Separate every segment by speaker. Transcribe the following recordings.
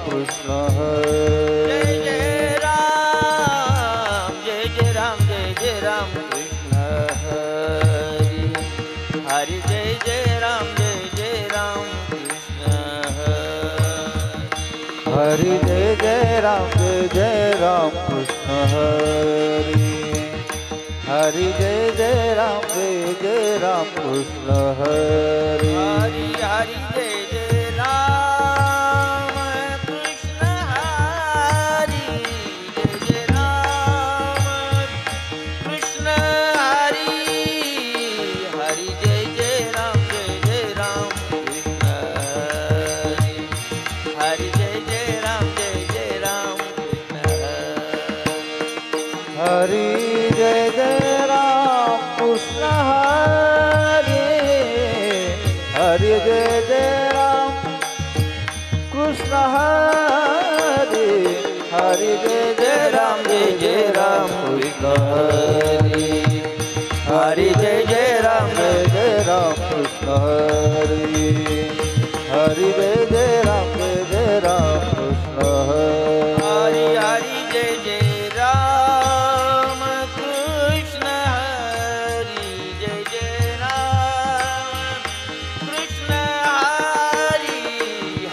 Speaker 1: कृष्ण हरी
Speaker 2: जय राम जय जय राम जय जय राम कृष्ण हरी हरी जय जय राम कृष्ण
Speaker 1: हरि जय राम कृष्ण हरि हरि जय राम कृष्ण हरि
Speaker 2: हरी हरी जय जय राम कृष्ण हरी जय जय राम कृष्ण हरी हरी जय जय राम कृष्ण हरी हरी जय जय राम कृष्ण
Speaker 1: हरि जय राम कृष्ण हरि हरि जय राम कृष्ण हरि हरि जय राम कृष्ण हरि
Speaker 2: हरी जय जय राम
Speaker 1: कृष्ण हरि हरि जय राम कृष्ण
Speaker 2: हरी
Speaker 1: हरि
Speaker 2: हरी जय जय राम कृष्ण हरी जय जय राम कृष्ण हरी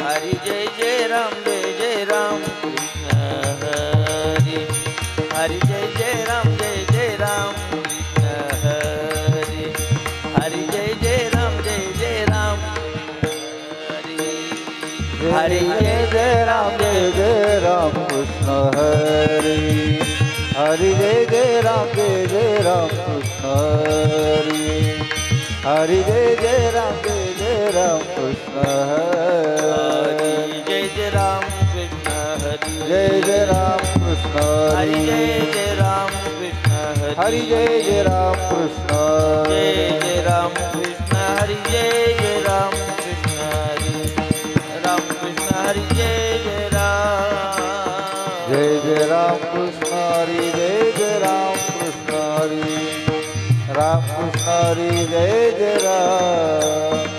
Speaker 2: हरी जय जय राम कृष्ण हरी हरी जय जय राम कृष्ण हरी हरी जय जय राम हरी
Speaker 1: हरि जय राम कृष्ण हरि हरि जय राम कृष्ण हरि हरि जय राम कृष्ण हरि
Speaker 2: जय जय राम कृष्ण हरि
Speaker 1: जय राम कृष्ण
Speaker 2: हरि
Speaker 1: हरि
Speaker 2: जय राम कृष्ण हरि
Speaker 1: हरि जय राम कृष्ण
Speaker 2: जय राम कृष्ण हरि जय राम कृष्ण हरि राम कृष्ण हरि जय
Speaker 1: राम कृष्ण हरि जय राम कृष्ण हरि राम कृष्ण हरि जय राम राम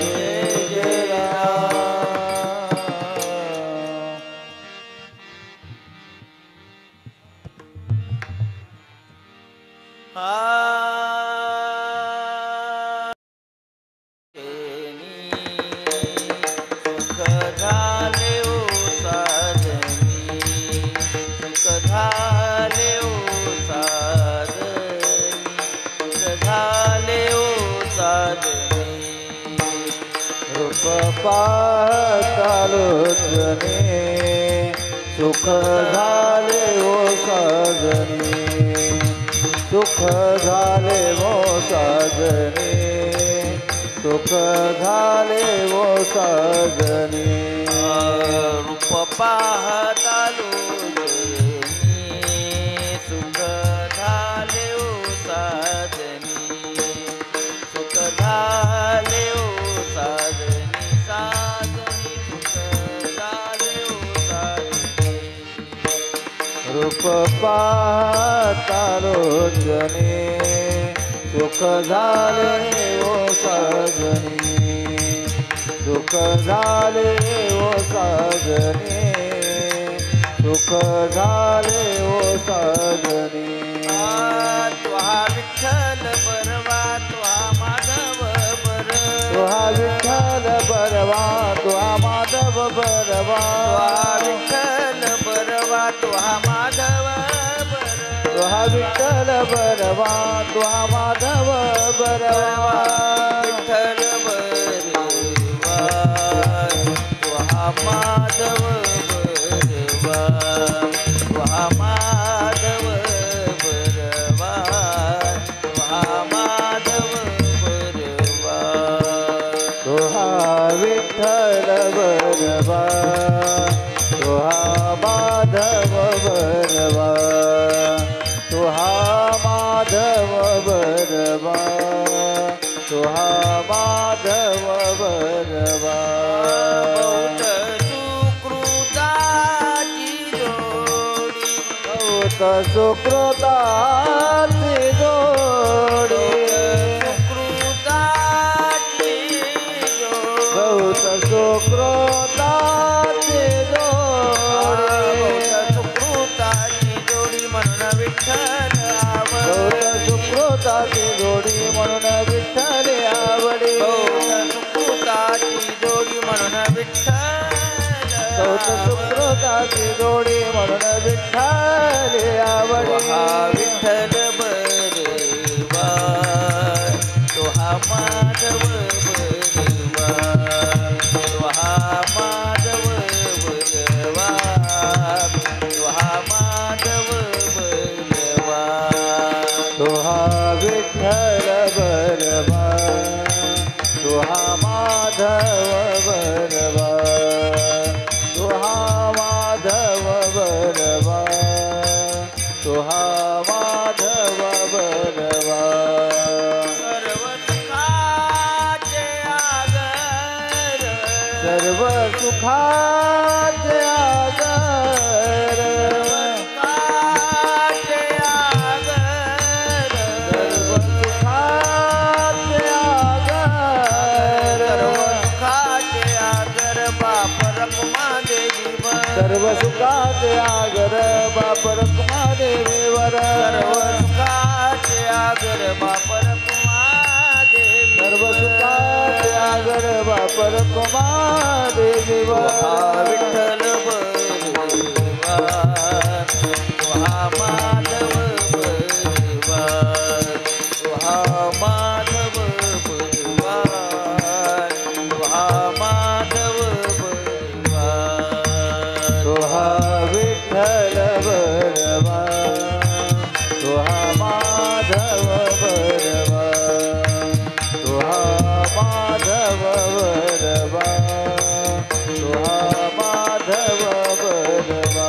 Speaker 2: सुख झाले ओ साधनी सुख झाले ओ साधनी सुख झाले ओ साधनी
Speaker 1: रूप पाहता लोचने सुख झाले ओ साजनी सुख झाले ओ साजनी सुख झाले ओ साजनी
Speaker 2: रूप पाहता लोचनी सुख झाले ओ साधनी सुख झाले ओ साधनी साधनी सुख झाले ओ साधनी
Speaker 1: रूप पाहता लोचने सुख झाले ओ साजनी सुख झाले ओ साजनी सुख झाले ओ साजनी
Speaker 2: तुहा विठ्ठल बरवा तुहा माधव बर
Speaker 1: तुहा विठ्ठल बरवा तुहा माधव बरवा
Speaker 2: तुहा विठ्ठल बरवा तुहा माधव बर
Speaker 1: तुहा विठ्ठल बरवा तुहा माधव बरवा
Speaker 2: विठ्ठल बरवा तुहा माधव बरवा तुहा माधव बरवा तुहा माधव बरवा
Speaker 1: तुहा विठ्ठल बरवा तुहा माधव बरवा तुहा माधव बरवा तुहा माधव बरवा
Speaker 2: बहुत सुकृताची जोडी
Speaker 1: बहुत सुकृताची जोडी
Speaker 2: सुकृताची जोडी
Speaker 1: बहुत सुकृताची जोडी सौत सुकृताची जोडी म्हणून विठ्ठल आवडी
Speaker 2: विठ्ठल बरवा तो हा माधव बरवा तो हा माधव बरवा तो हा माधव बरवा
Speaker 1: तो हा विठ्ठल बरवा तो हा माधव बरवा तो हा माधव बरवा तो हा माधव बरवा
Speaker 2: सर्व सुखाचे आगर
Speaker 1: सर्व सुखाचे आगर
Speaker 2: सर्व सुखाचे आगर
Speaker 1: सर्व
Speaker 2: सुखाचे आगर बाप रखुमा देवीवर
Speaker 1: सर्व सुखाचे आगर बाप रखुमा देवीवर
Speaker 2: सर्व सुखाचे आगर बाप रखुमा देवी
Speaker 1: सर्व सुखाचे आगर बाप रखुमा देवीवर
Speaker 2: विठ्ठल बरवा तो हा माधव बरवा तो हा माधव बरवा तो हा माधव बरवा
Speaker 1: तो हा विठ्ठल बरवा तो हा माधव बरवा तो हा माधव बरवा तो हा माधव बरवा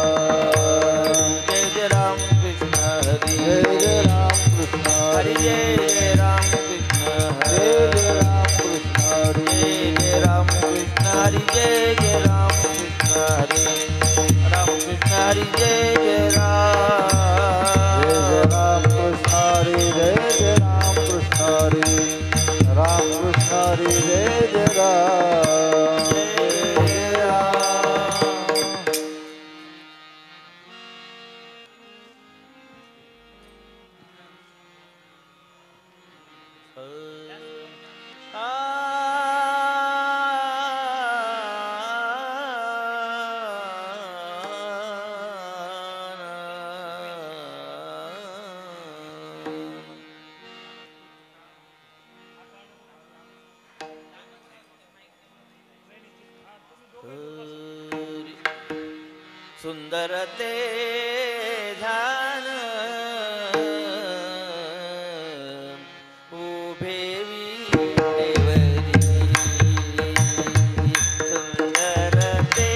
Speaker 2: जय जय राम कृष्ण हरी
Speaker 1: जय जय राम कृष्ण
Speaker 2: हरी जय जय राम कृष्ण
Speaker 1: जय
Speaker 2: हरी
Speaker 1: जय राम कृष्ण हरी
Speaker 2: जय जय राम कृष्ण हरी जय जय राम कृष्ण हरी राम कृष्ण हरी जय जय
Speaker 1: राम कृष्ण हरी जय जय राम कृष्ण हरी राम कृष्ण हरी जय जय राम
Speaker 2: जय राम सुंदर ते ध्यान उभे विटेवरी सुंदर ते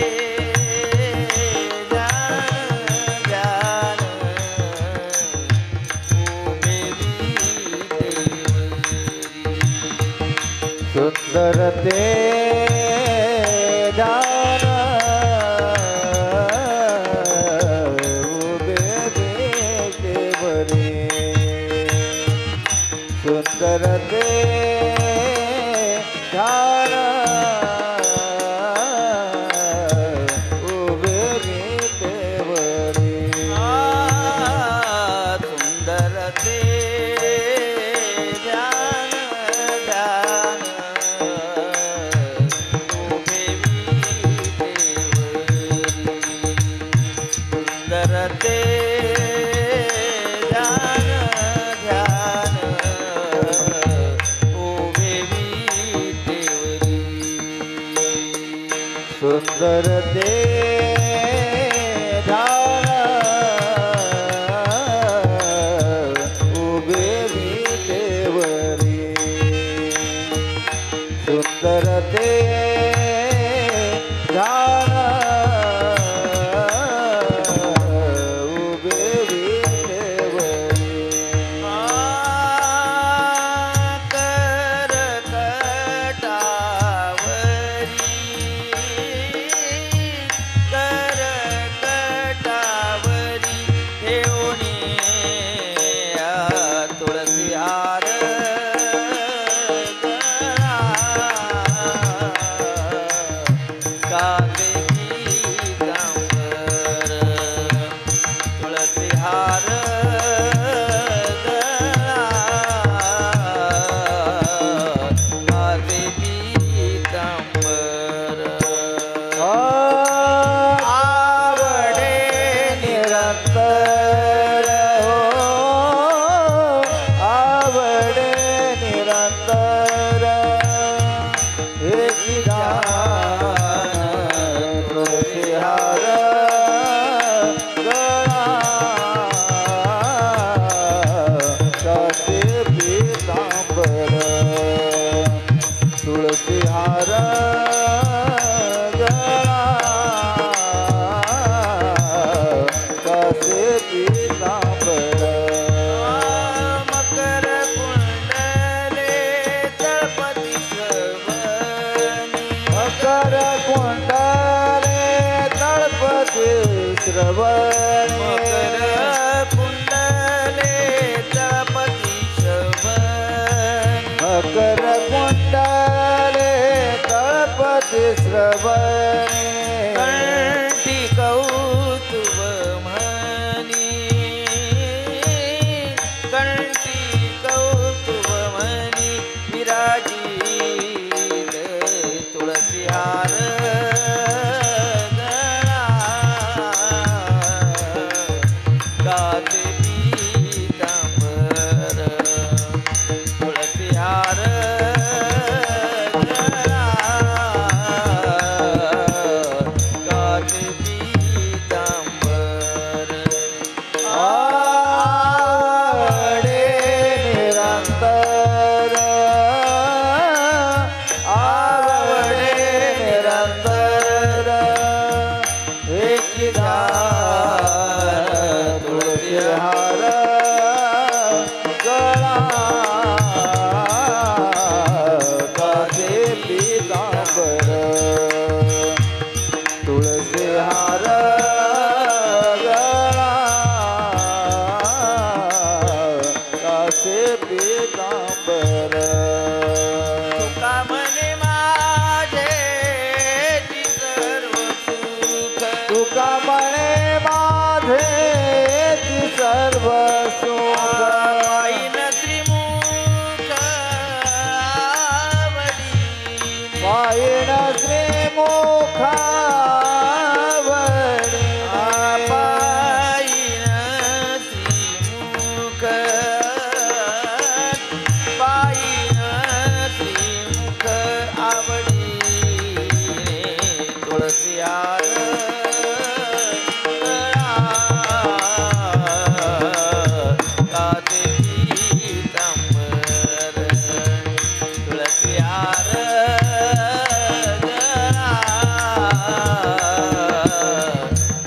Speaker 2: ध्यान उभे विटेवरी
Speaker 1: सुंदर ते ध्यान उभे विटेवरी सुंदर ते ध्यान उभे विटेवरी
Speaker 2: सुंदर ते ध्यान ध्यान
Speaker 1: श्रवणे
Speaker 2: मकर कुंडले तपती श्रवणे
Speaker 1: मकर कुंडले तळपती श्रवणे
Speaker 2: कंठी कौतुभ म्हणी कंठी कौतुभ म्हणी विराजील तुळसी हार गळा गाते पीतांबर तुळसी हार गळा गाते पीतांबर
Speaker 1: आवडे निरंतर आवडे निरंतर एकी ध्यान तुळसी हार गळा गाते पीतांबर तुळसी हार गळा गाते पीतांबर
Speaker 2: तुका म्हणे माझे ती सर्व सुख
Speaker 1: तुका म्हणे माझे ती सर्व सुख
Speaker 2: पायीन त्रिमुख आवडीने
Speaker 1: पायीण श्रीमुखावडी
Speaker 2: पायीन श्रीमुख पायीन श्रीमुख आवडीने तुळसी हार गळा गाते पीतांबर तुळसी हार गळा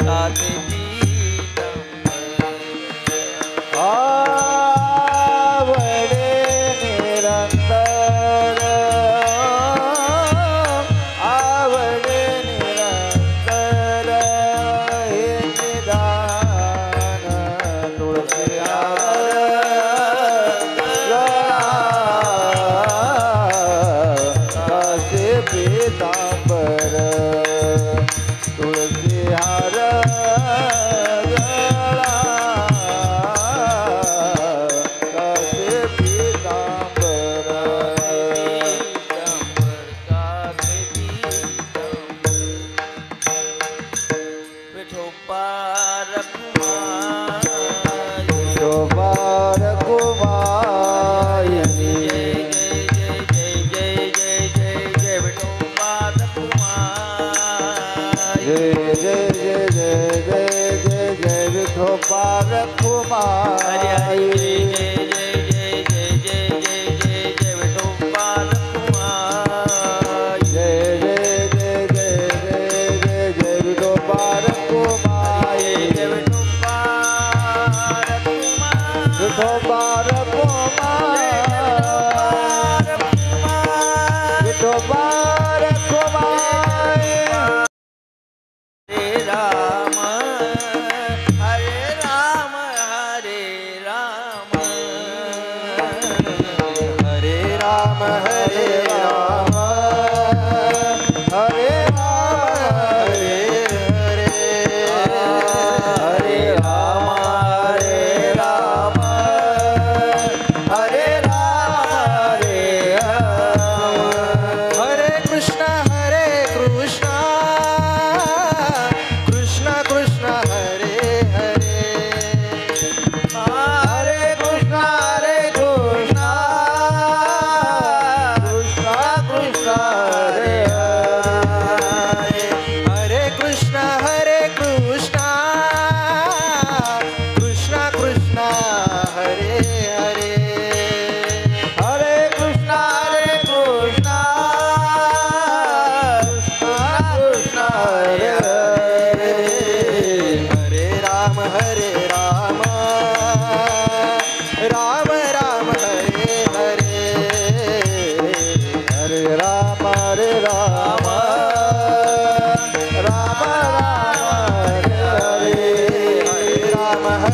Speaker 2: गाते पीतांबर
Speaker 1: आवडे निरंतर आवडे निरंतर हे निदान तुळसी हार गळा गाते पीतांबर तुळसी हार गळा गाते पीतांबर शोभार कुमायनी जय जय जय जय जय जय जय विठोबार कुमारी जय जय जय जय जय जय जय विठोबार कुमारी विठोबार कुमारी विठोबार कुमारी
Speaker 2: हरे राम हरे राम हरे राम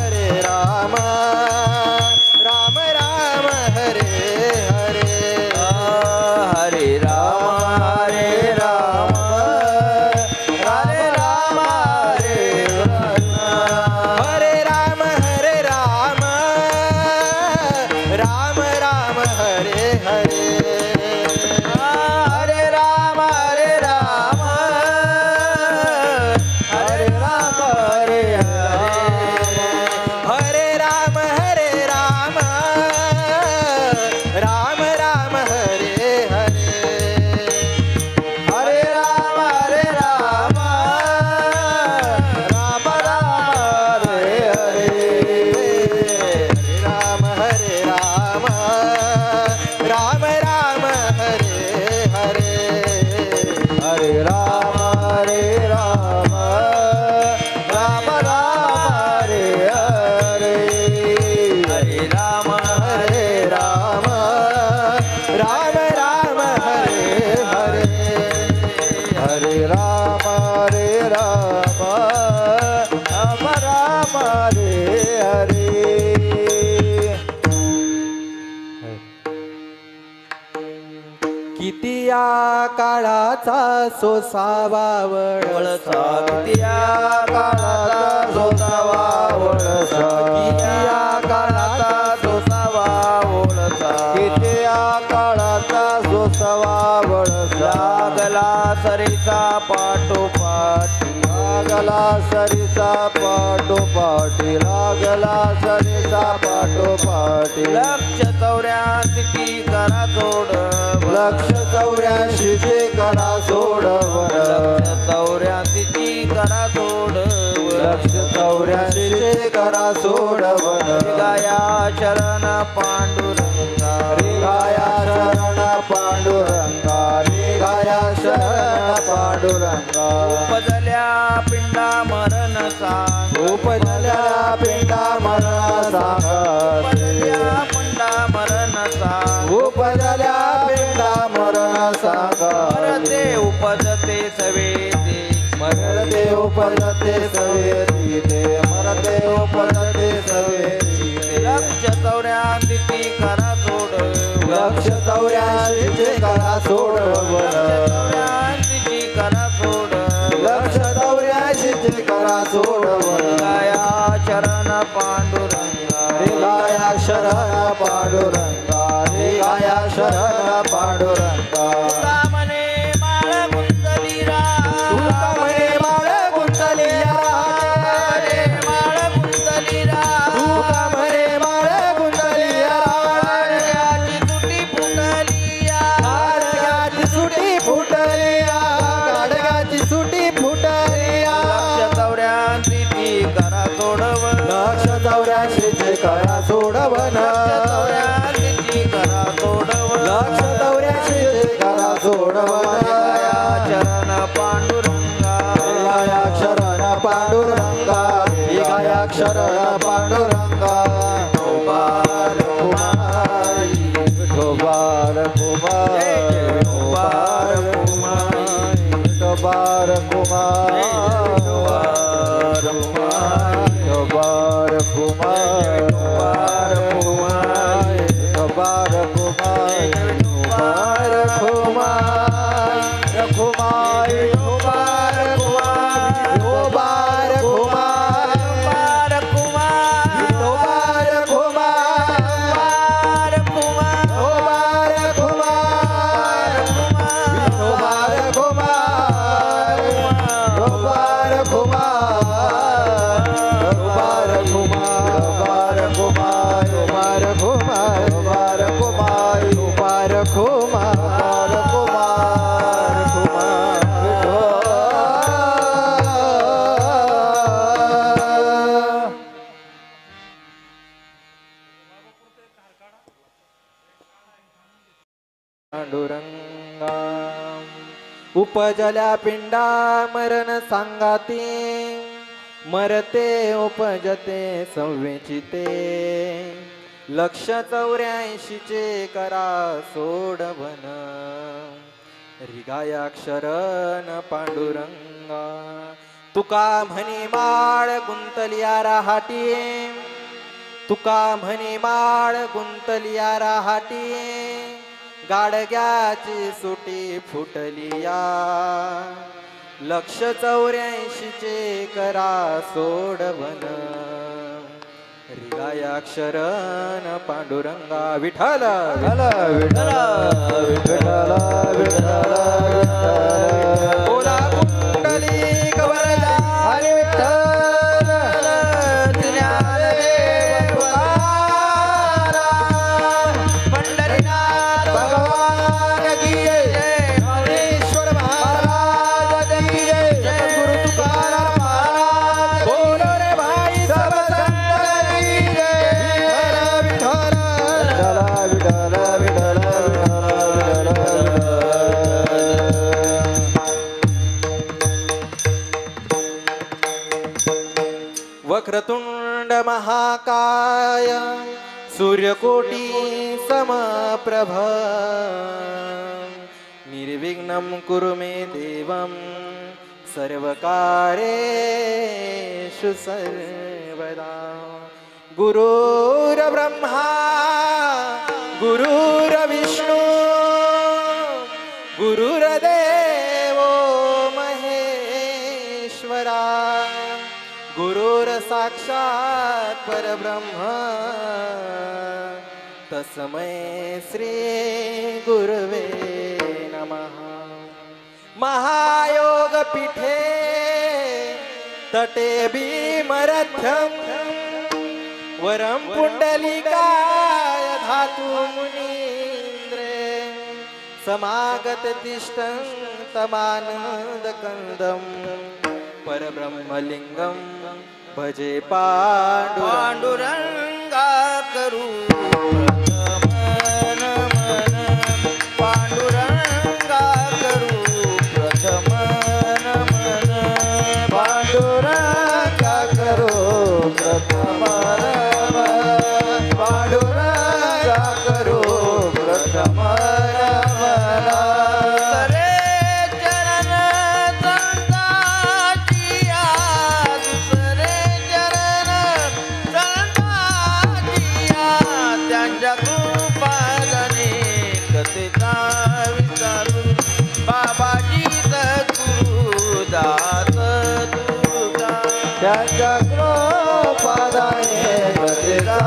Speaker 1: हरे राम राम राम हरे हरे
Speaker 2: हरे राम हरे राम हरे राम हरे
Speaker 1: हरे राम राम राम हरे हरे
Speaker 2: हरे राम हरे राम हरे राम हरे
Speaker 1: हरे राम राम राम हरे हरे
Speaker 2: हरे राम हरे राम
Speaker 1: राम राम हरे हरे राम राम राम हरे हरे हरे राम राम राम हरे हरे
Speaker 2: हरे राम
Speaker 1: हरे राम राम राम हरे हरे हरे राम राम राम हरे हरे किती या काळाचा सोसावा
Speaker 2: वळसा किया काळाचा सोसावा वळसा किया काळाचा सोसावा वळसा
Speaker 1: किती या काळाचा सोसावा वळसा
Speaker 2: लागला सरिता पाठोपाठी
Speaker 1: लागला सरिसा पाठोपाठी लागला सरिसा पाठोपाठी
Speaker 2: लक्ष 84 करा जोड
Speaker 1: लक्ष 84 चे करा सोडवर
Speaker 2: लक्ष 84 करा जोड
Speaker 1: लक्ष 84 चे करा सोडवर
Speaker 2: गाया शरण पांडुरंगा
Speaker 1: रे गाया शरण पांडुरंगा रे गाया शरण पांडुरंगा
Speaker 2: उपजल्या पिंडा मरण सांग
Speaker 1: उपजल्या पिंडा मरण सांग
Speaker 2: उपजल्या पिंडा मरण सांग
Speaker 1: उपजल्या पिंडा मरण सांग
Speaker 2: मरते उपजते सवेते
Speaker 1: मरते उपजते सवेती ते मरते उपजते सवेती ते
Speaker 2: लक्ष 84 करा जोड
Speaker 1: लक्ष 84 चे करा सोडवर
Speaker 2: 84 करा जोड
Speaker 1: लक्ष 84 चे करा सोडवर
Speaker 2: गाया शरण पांडुरंगा
Speaker 1: रे गाया शरण पांडुरंगा रे गाया शरण पांडुरंगा
Speaker 2: तुका म्हणे माळ गुंतलीरा
Speaker 1: तुका म्हणे माळ गुंतलिया
Speaker 2: रे माळ गुंतलीरा
Speaker 1: तुका म्हणे माळ गुंतलिया
Speaker 2: गाडग्याची तुटी फुटलिया
Speaker 1: गाडग्याची सुटी फुटलिया गाडग्याची सुटी फुटलिया
Speaker 2: लक्ष 84 करा सोडव
Speaker 1: लक्ष 84 चे करा सोडवन
Speaker 2: 84 करा सोडव
Speaker 1: लक्ष 84 चे करा सोडवन
Speaker 2: गाया चरण पांडुरंगा
Speaker 1: गाया शरण पांडुरंगा गाया शरण पांडुरंगा
Speaker 2: विठोबार कुमारी
Speaker 1: विठोबार कुमार
Speaker 2: विठोबार कुमारी
Speaker 1: विठोबार कुमार
Speaker 2: विठोबार कुमारी
Speaker 1: विठोबार कुमार
Speaker 2: विठोबार कुमारी
Speaker 1: विठोबार कुमार विठोबार कुमार कुमार विठोबार कुमार विठोबार कुमार
Speaker 2: विठोबार कुमार
Speaker 1: विठोबार कुमार
Speaker 2: कुमार
Speaker 1: विठोबार कुमार विठोबार कुमार विठोबार कुमार विठोबार कुमार विठोबार कुमार विठोबार कुमार विठोबार कुमार विठोबार कुमार कुमार कुमार पांडुरंगा उपजल्या पिंडा मरण सांगाती मरते उपजते संवेचिते लक्ष 84 चे करा सोडवन रिगायाक्षरण पांडुरंगा
Speaker 3: तुका म्हणे माळ गुंतलिया राहाटी, तुका म्हणे माळ गुंतलिया राहाटी, गाडग्याची सुटी फुटलिया, लक्ष 84 करा सोडवन, रिगाया अक्षरन पांडुरंगा विठ्ठल
Speaker 1: विठ्ठल विठ्ठल विठ्ठल विठ्ठल
Speaker 3: बोला कुंडली कवरला
Speaker 1: हरी विठ्ठल
Speaker 3: ज्ञानदेव तुकाराम, पंढरीनाथ
Speaker 1: भगवान की जय,
Speaker 3: ज्ञानेश्वर महाराज की जय,
Speaker 1: जगद्गुरु तुकाराम महाराज
Speaker 3: बोलो रे भाई सब संत की जय,
Speaker 1: विठ्ठल विठ्ठल विठ्ठल विठ्ठल
Speaker 3: वक्रतुंड महाकाय सूर्यकोटी समप्रभ, निर्विघ्नं कुरु मे देवं सर्वकार्येषु सर्वदा। गुरुर्ब्रह्मा गुरुर्विष्णु गुरुर्देवो महेश्वरा, गुरुर्साक्षात् परब्रह्म तस्मै श्री गुरवे नमः। महायोग पीठे तटे भीमरथ्यं, वरं पुंडलिकाय धातु मुनीन्द्रे, समागत तिष्ठन्तमानन्दकन्दं, परब्रह्मलिंगं भजे
Speaker 2: पांडुरंगा करू प्रथम नमन, पांडुरंगा करू प्रथम नमन,
Speaker 1: पांडुरंगा करो प्रथम नमन, पांडुरंगा करो प्रथम नमन।
Speaker 2: सरे चरण संताची आज, सरे चरण संताची आज, त्यांच्या कृपाने कथेचा विचारू, बाबाजी सद्गुरु दास तुझा,
Speaker 1: त्यांच्या कृपादाने गतीचा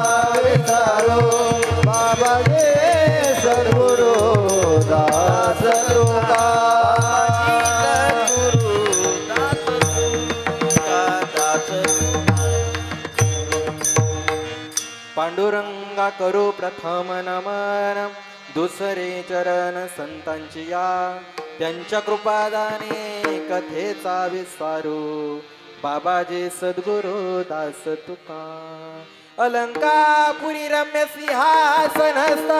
Speaker 1: विचारो, बाबा जे सद्गुरु दास तुका।
Speaker 3: पांडुरंगा करू प्रथम नमन, दुसरे चरण संतांची या, त्यांच्या कृपादाने कथेचा विस्तारू, बाबाजी सद्गुरु दास तुका। अलंकापुरी रम्य सिंहासनस्थ,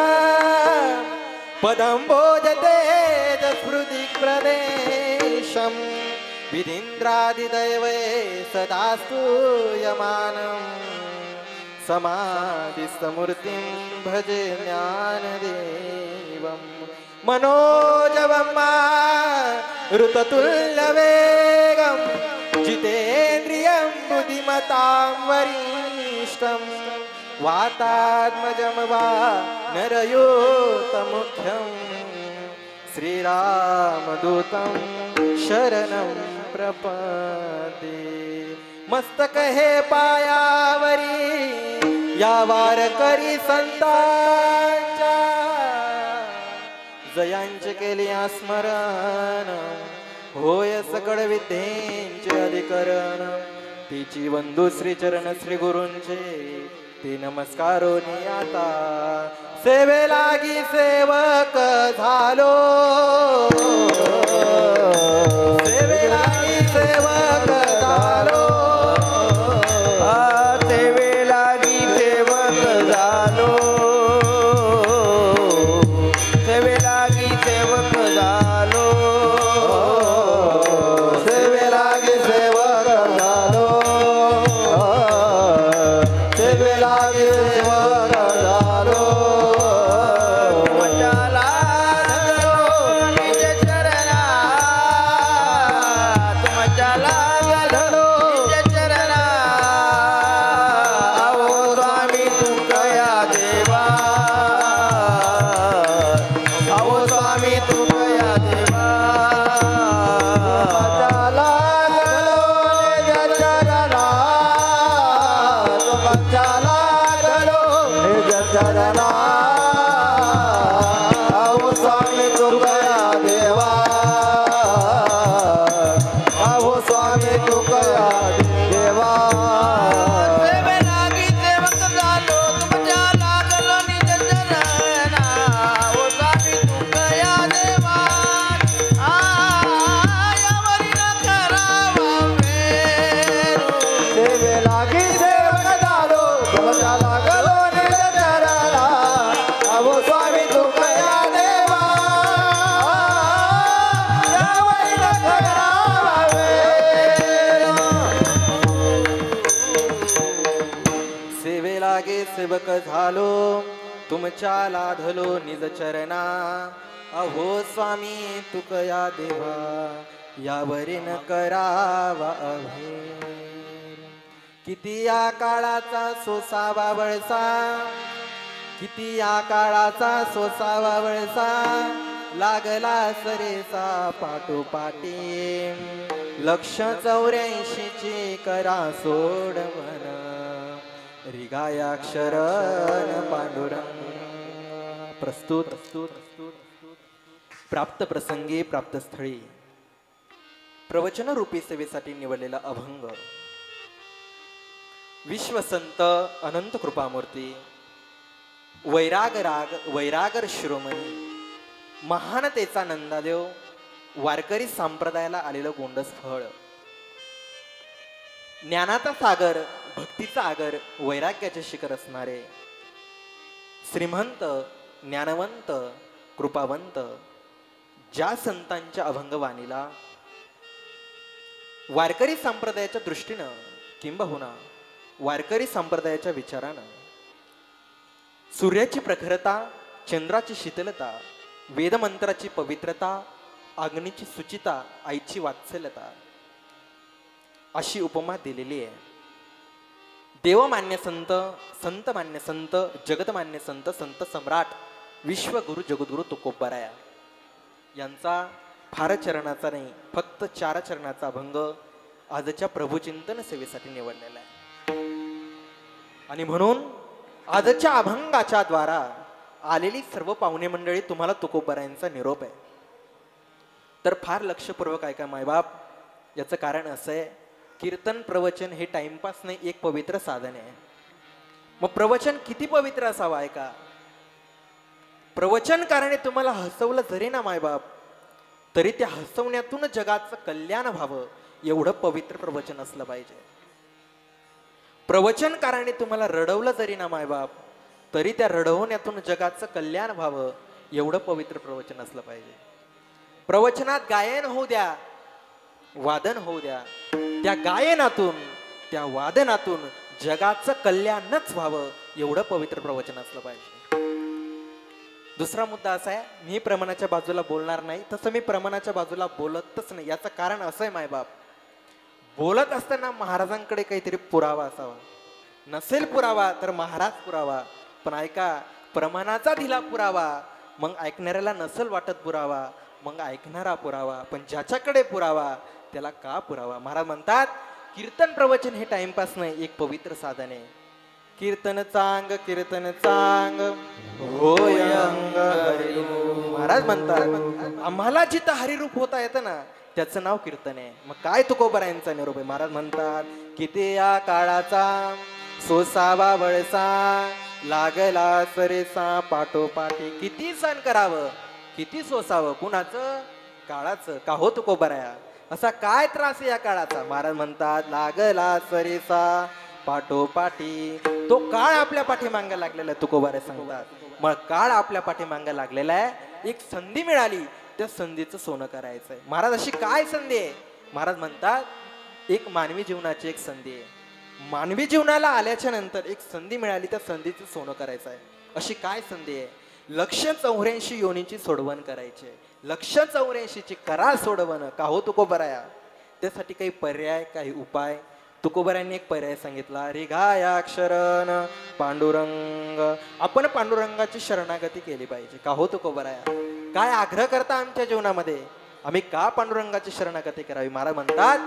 Speaker 3: पदंबोजते स्मृति प्रदेशम, विधीन्द्रादिदैवे सदा स्तूयमानम्, समाधिस्थमूर्तिं भजे ज्ञानदेवं, मनोजवं ऋततुल्यवेगं, जितेन्द्रियं बुद्धिमतां वरिष्ठं, वातात्मजं वा नरयोतमुख्यं, श्रीरामदूतं शरणं प्रपद्ये। मस्तक हे पायावरी या वारकरी संतांच्या, जयांचे केले स्मरण, होय सकळ विद्येंचे अधिकरण, तिची वंदू श्री चरण श्री गुरूंचे, ते नमस्कारोनी आता सेवे लागी सेवक झालो, सेवे लागी सेवक झालो,
Speaker 2: सेवे लागी सेवक झालो, सेवे लागी सेवक झालो,
Speaker 1: सेवे लागे सेवक झालो, सेवे लागे सेवक झालो।
Speaker 2: तुमच्याला निज चरणात, तुमच्याला
Speaker 4: सेवक झालो तुमच्या लाधलो निज चरणा अहो स्वामी तुकया देवा यावरी न करावा अभेर किती या काळाचा सोसावा वळसा किती या काळाचा सोसावा वळसा लागला सरेसा पाठोपाठी 184ची करा सोडवण रिगायाक्षरण पांडुरंग प्रस्तुत प्राप्त प्रसंगी प्राप्त स्थळी प्रवचन रूपी सेवेसाठी निवडलेला अभंग विश्वसंत अनंत कृपामूर्ती वैरागर शिरोमणी महानतेचा नंदादेव वारकरी संप्रदायाला आलेलं गोंडस फळ ज्ञानाचा सागर भक्तीचा आगर वैराग्याचे शिखर असणारे श्रीमंत ज्ञानवंत कृपावंत ज्या संतांच्या अभंगवाणीला वारकरी संप्रदायाच्या दृष्टीनं किंबहुना वारकरी संप्रदायाच्या विचारानं सूर्याची प्रखरता चंद्राची शीतलता वेदमंत्राची पवित्रता अग्नीची सुचिता आईची वात्सल्यता अशी उपमा दिलेली आहे देवमान्य संत संत मान्य संत जगतमान्य संत संत सम्राट विश्वगुरु जगद्गुरु तुकोबाराया यांचा फार चरणाचा नाही फक्त 4 चरणाचा अभंग आजच्या प्रभुचिंतन सेवेसाठी निवडलेला आहे आणि म्हणून आजच्या अभंगाच्या द्वारा आलेली सर्व पाहुणे मंडळी तुम्हाला तुकोबारायांचा निरोप आहे तर फार लक्षपूर्वक ऐका मायबाप याचं कारण असं आहे कीर्तन प्रवचन हे टाइमपास नाही एक पवित्र साधन आहे मग प्रवचन किती पवित्र असावं ऐका प्रवचनकाराने तुम्हाला हसवलं जरी ना मायबाप तरी त्या हसवण्यातून जगाचं कल्याण व्हावं एवढं पवित्र प्रवचन असलं पाहिजे प्रवचनकाराने तुम्हाला रडवलं जरी ना मायबाप तरी त्या रडवण्यातून जगाचं कल्याण व्हावं एवढं पवित्र प्रवचन असलं पाहिजे प्रवचनात गायन होऊ द्या वादन होऊ द्या त्या गायनातून त्या वादनातून जगाचं कल्याणच व्हावं एवढं पवित्र प्रवचन असलं पाहिजे दुसरा मुद्दा असा आहे मी प्रमाणाच्या बाजूला बोलणार नाही तसं मी प्रमाणाच्या बाजूला बोलतच नाही याचं कारण असं आहे मायबाप बोलत असताना महाराजांकडे काहीतरी पुरावा असावा नसेल पुरावा तर महाराज पुरावा पण ऐका प्रमाणाचा दिला पुरावा मग ऐकणाऱ्याला नसेल वाटत पुरावा मग ऐकणारा पुरावा पण ज्याच्याकडे पुरावा त्याला का पुरावा महाराज म्हणतात कीर्तन प्रवचन हे टाइमपास नाही एक पवित्र साधन आहे कीर्तन चांग होय अंग हरिरूप महाराज म्हणतात आम्हाला जिथं हरिरूप होता येतं ना त्याचं नाव कीर्तन आहे मग काय तुकोबारायांचा निरोप आहे महाराज म्हणतात किती या काळाचा सोसावा वळसा लागला सरेसा पाठोपाठी किती सण करावं किती सोसावं कुणाचं काळाचं का हो तुकोबाराया असा काय त्रास आहे या काळाचा महाराज म्हणतात लागला सरेसा पाठोपाठी तो काळ आपल्या पाठीमागे लागलेला आहे तुकोबारे सांगतात मग काळ आपल्या पाठीमागे लागलेला आहे एक संधी मिळाली त्या संधीचं सोनं करायचंय महाराज अशी काय संधी आहे महाराज म्हणतात एक मानवी जीवनाची एक संधी आहे मानवी जीवनाला आल्याच्या नंतर एक संधी मिळाली त्या संधीचं सोनं करायचं आहे अशी काय संधी आहे 184 योनीची सोडवण करायची 184ची करा सोडवण का हो तुकोबाराया त्यासाठी काही पर्याय काही उपाय तुकोबारायांनी एक पर्याय सांगितला रिगायाक्षरण पांडुरंग आपण पांडुरंगाची शरणागती केली पाहिजे का हो तुकोबाराया काय आग्रह करता आमच्या जीवनामध्ये आम्ही का पांडुरंगाची शरणागती करावी महाराज म्हणतात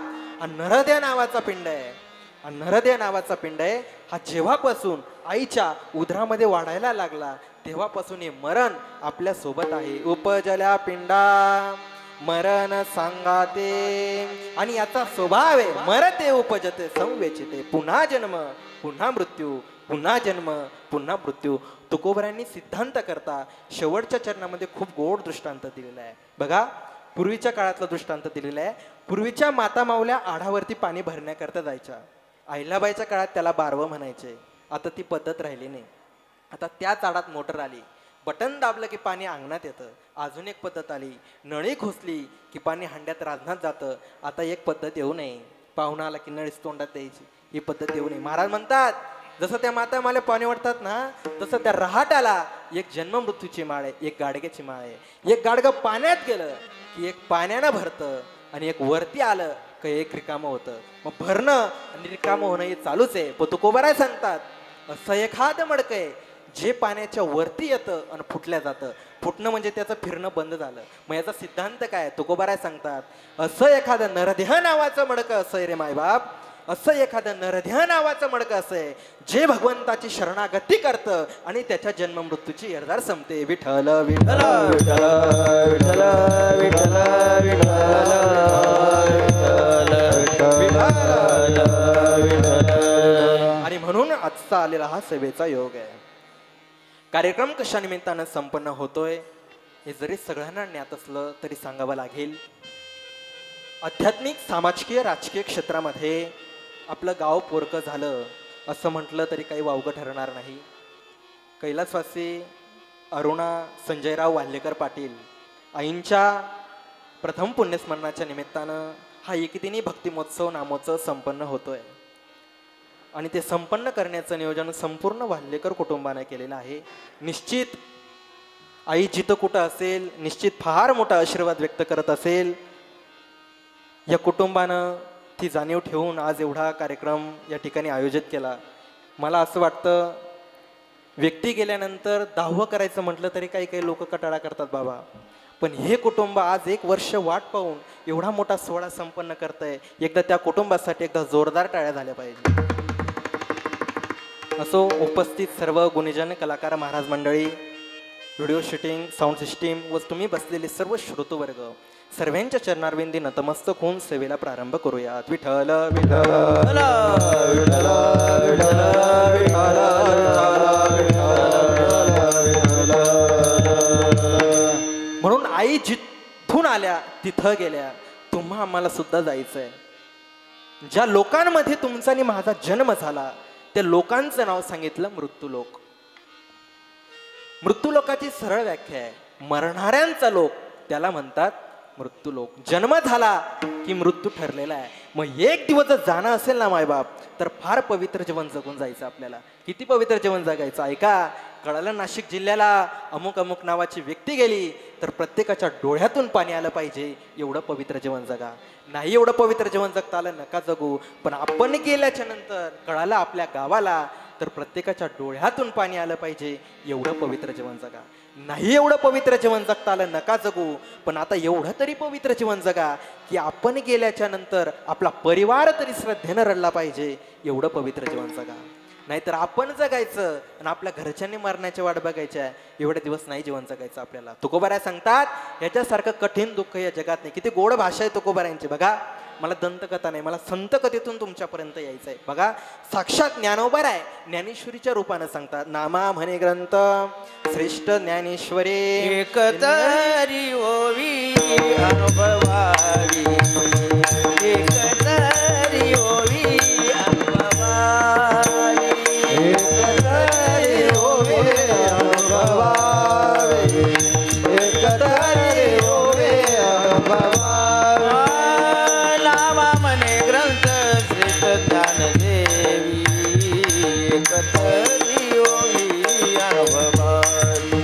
Speaker 4: नरदय नावाचा पिंड आहे नरदय नावाचा पिंड आहे हा जेव्हापासून आईच्या उदरामध्ये वाढायला लागला तेव्हापासून हे मरण आपल्या सोबत आहे उपजल्या पिंडा मरण सांगाते आणि याचा स्वभाव आहे मरते उपजते संवेचिते पुन्हा जन्म पुन्हा मृत्यू पुन्हा जन्म पुन्हा मृत्यू तुकोबारायांनी सिद्धांत करता शेवटच्या चरणामध्ये खूप गोड दृष्टांत दिलेला आहे बघा पूर्वीच्या काळातला दृष्टांत दिलेला आहे पूर्वीच्या माता माऊल्या आढावरती पाणी भरण्याकरता जायच्या अहिल्याबाईच्या काळात त्याला बारवं म्हणायचे आता ती पद्धत राहिली नाही आता त्याच आडात मोटर आली बटन दाबलं की पाणी अंगणात येतं अजून एक पद्धत आली नळी खोसली की पाणी हांड्यात राजनात जातं आता एक पद्धत येऊ नये पाहुणा आला की नळीच तोंडात द्यायची ही पद्धत येऊ नये महाराज म्हणतात जसं त्या माता मला पाणी वाटतात ना, तसं त्या रहाटाला एक जन्म मृत्यूची माळ आहे, एक गाडग्याची माळ आहे. एक गाडगं पाण्यात गेलं की एक पाण्यानं भरतं आणि एक वरती आलं की एक रिकामं होतं. मग भरणं आणि रिकामं होणं हे चालूच आहे. पण तुकोबाराय सांगतात असं एखादं मडकं आहे जे पाण्याच्या वरती येतं आणि फुटल्या जातं. फुटणं म्हणजे त्याचं फिरणं बंद झालं. मग याचा सिद्धांत काय? तुकोबाराय सांगतात असं एखादं नरदेह नावाचं मडकं असं आहे रे मायबाप, असं एखादं नरदेह नावाचं मडकं असं आहे जे भगवंताची शरणागती करतं आणि त्याच्या जन्म मृत्यूची यरदार संपते. विठ्ठल विठ्ठल विठ्ठल विठ्ठल विठ्ठल विठ्ठल. आणि म्हणून आजचा आलेला हा सेवेचा योग आहे. कार्यक्रम कशा निमित्तानं संपन्न होतोय हे जरी सगळ्यांना ज्ञात असलं तरी सांगावं लागेल. आध्यात्मिक, सामाजिक, राजकीय क्षेत्रामध्ये आपलं गाव पोरकं झालं असं म्हटलं तरी काही वावगं ठरणार नाही. कैलासवासी अरुणा संजयराव वाल्हेकर पाटील आईंच्या प्रथम पुण्यस्मरणाच्या निमित्तानं हा एकदिनी भक्ती महोत्सव नामोत्सव संपन्न होतोय आणि ते संपन्न करण्याचं नियोजन संपूर्ण वाल्हेकर कुटुंबाने केलेलं आहे. निश्चित आई जिथं कुठं असेल निश्चित फार मोठा आशीर्वाद व्यक्त करत असेल. या कुटुंबानं ती जाणीव ठेवून आज एवढा कार्यक्रम या ठिकाणी आयोजित केला. मला असं वाटतं व्यक्ती गेल्यानंतर 10वं करायचं म्हटलं तरी काही काही लोक कटाळा करतात बाबा, पण हे कुटुंब आज 1 वर्ष वाट पाहून एवढा मोठा सोहळा संपन्न करतंय. एकदा त्या कुटुंबासाठी एकदा जोरदार टाळ्या झाल्या पाहिजे. असो, उपस्थित सर्व गुणीजन, कलाकार, महाराज मंडळी, व्हिडिओ शूटिंग, साऊंड सिस्टीम व तुम्ही बसलेले सर्व श्रोतूवर्ग सर्वांच्या चरणारविंदी नतमस्तक होऊन सेवेला प्रारंभ करूयात. विठ्ठल विठ्ठल विठ्ठल विठ्ठल म्हणून आई जिथून आल्या तिथं गेल्या. तुम्हा आम्हाला सुद्धा जायचंय. ज्या लोकांमध्ये तुमचा आणि माझा जन्म झाला त्या लोकांचं नाव सांगितलं मृत्यूलोक. मृत्यूलोकाची सरळ व्याख्या आहे मरणाऱ्यांचा लोक, त्याला म्हणतात मृत्यूलोक. जन्म झाला की मृत्यू ठरलेला आहे. मग एक दिवस जर जाणं असेल ना मायबाप तर फार पवित्र जीवन जगून जायचं आपल्याला. किती पवित्र जीवन जगायचं ऐका. कळलं नाशिक जिल्ह्याला अमुक अमुक नावाची व्यक्ती गेली तर प्रत्येकाच्या डोळ्यातून पाणी आलं पाहिजे एवढं पवित्र जीवन जगा. नाही एवढं पवित्र जीवन जगता आलं नका जगू. पण आपण गेल्याच्या नंतर कळालं आपल्या गावाला तर प्रत्येकाच्या डोळ्यातून पाणी आलं पाहिजे एवढं पवित्र जीवन जगा. नाही एवढं पवित्र जीवन जगता आलं नका जगू. पण आता एवढं तरी पवित्र जीवन जगा की आपण गेल्याच्या नंतर आपला परिवार तरी श्रद्धेनं रडला पाहिजे एवढं पवित्र जीवन जगा. नाहीतर आपण जगायचं आणि आपल्या घरच्यांनी मरण्याची वाट बघायच्या एवढे दिवस नाही जीवन जगायचं आपल्याला. तुकोबाराय सांगतात याच्यासारखं कठीण दुःख या जगात नाही. किती गोड भाषा आहे तुकोबारायांची बघा. मला दंतकथा नाही, मला संतकथेतून तुमच्यापर्यंत यायचं आहे. बघा, साक्षात ज्ञानोबाराय ज्ञानेश्वरीच्या रूपानं सांगतात. नामा म्हणे ग्रंथ श्रेष्ठ ज्ञानेश्वरी
Speaker 2: एकतरी ओवी अनुभवावी, एकतरी ओवी अनुभवावी,
Speaker 1: एकतरी ओवी अनुभवावी, एकतरी ओवी अनुभवावी.
Speaker 2: लावा म्हणे ग्रंथ श्रेष्ठ ज्ञानदेवी, एकतरी ओवी अनुभवावी,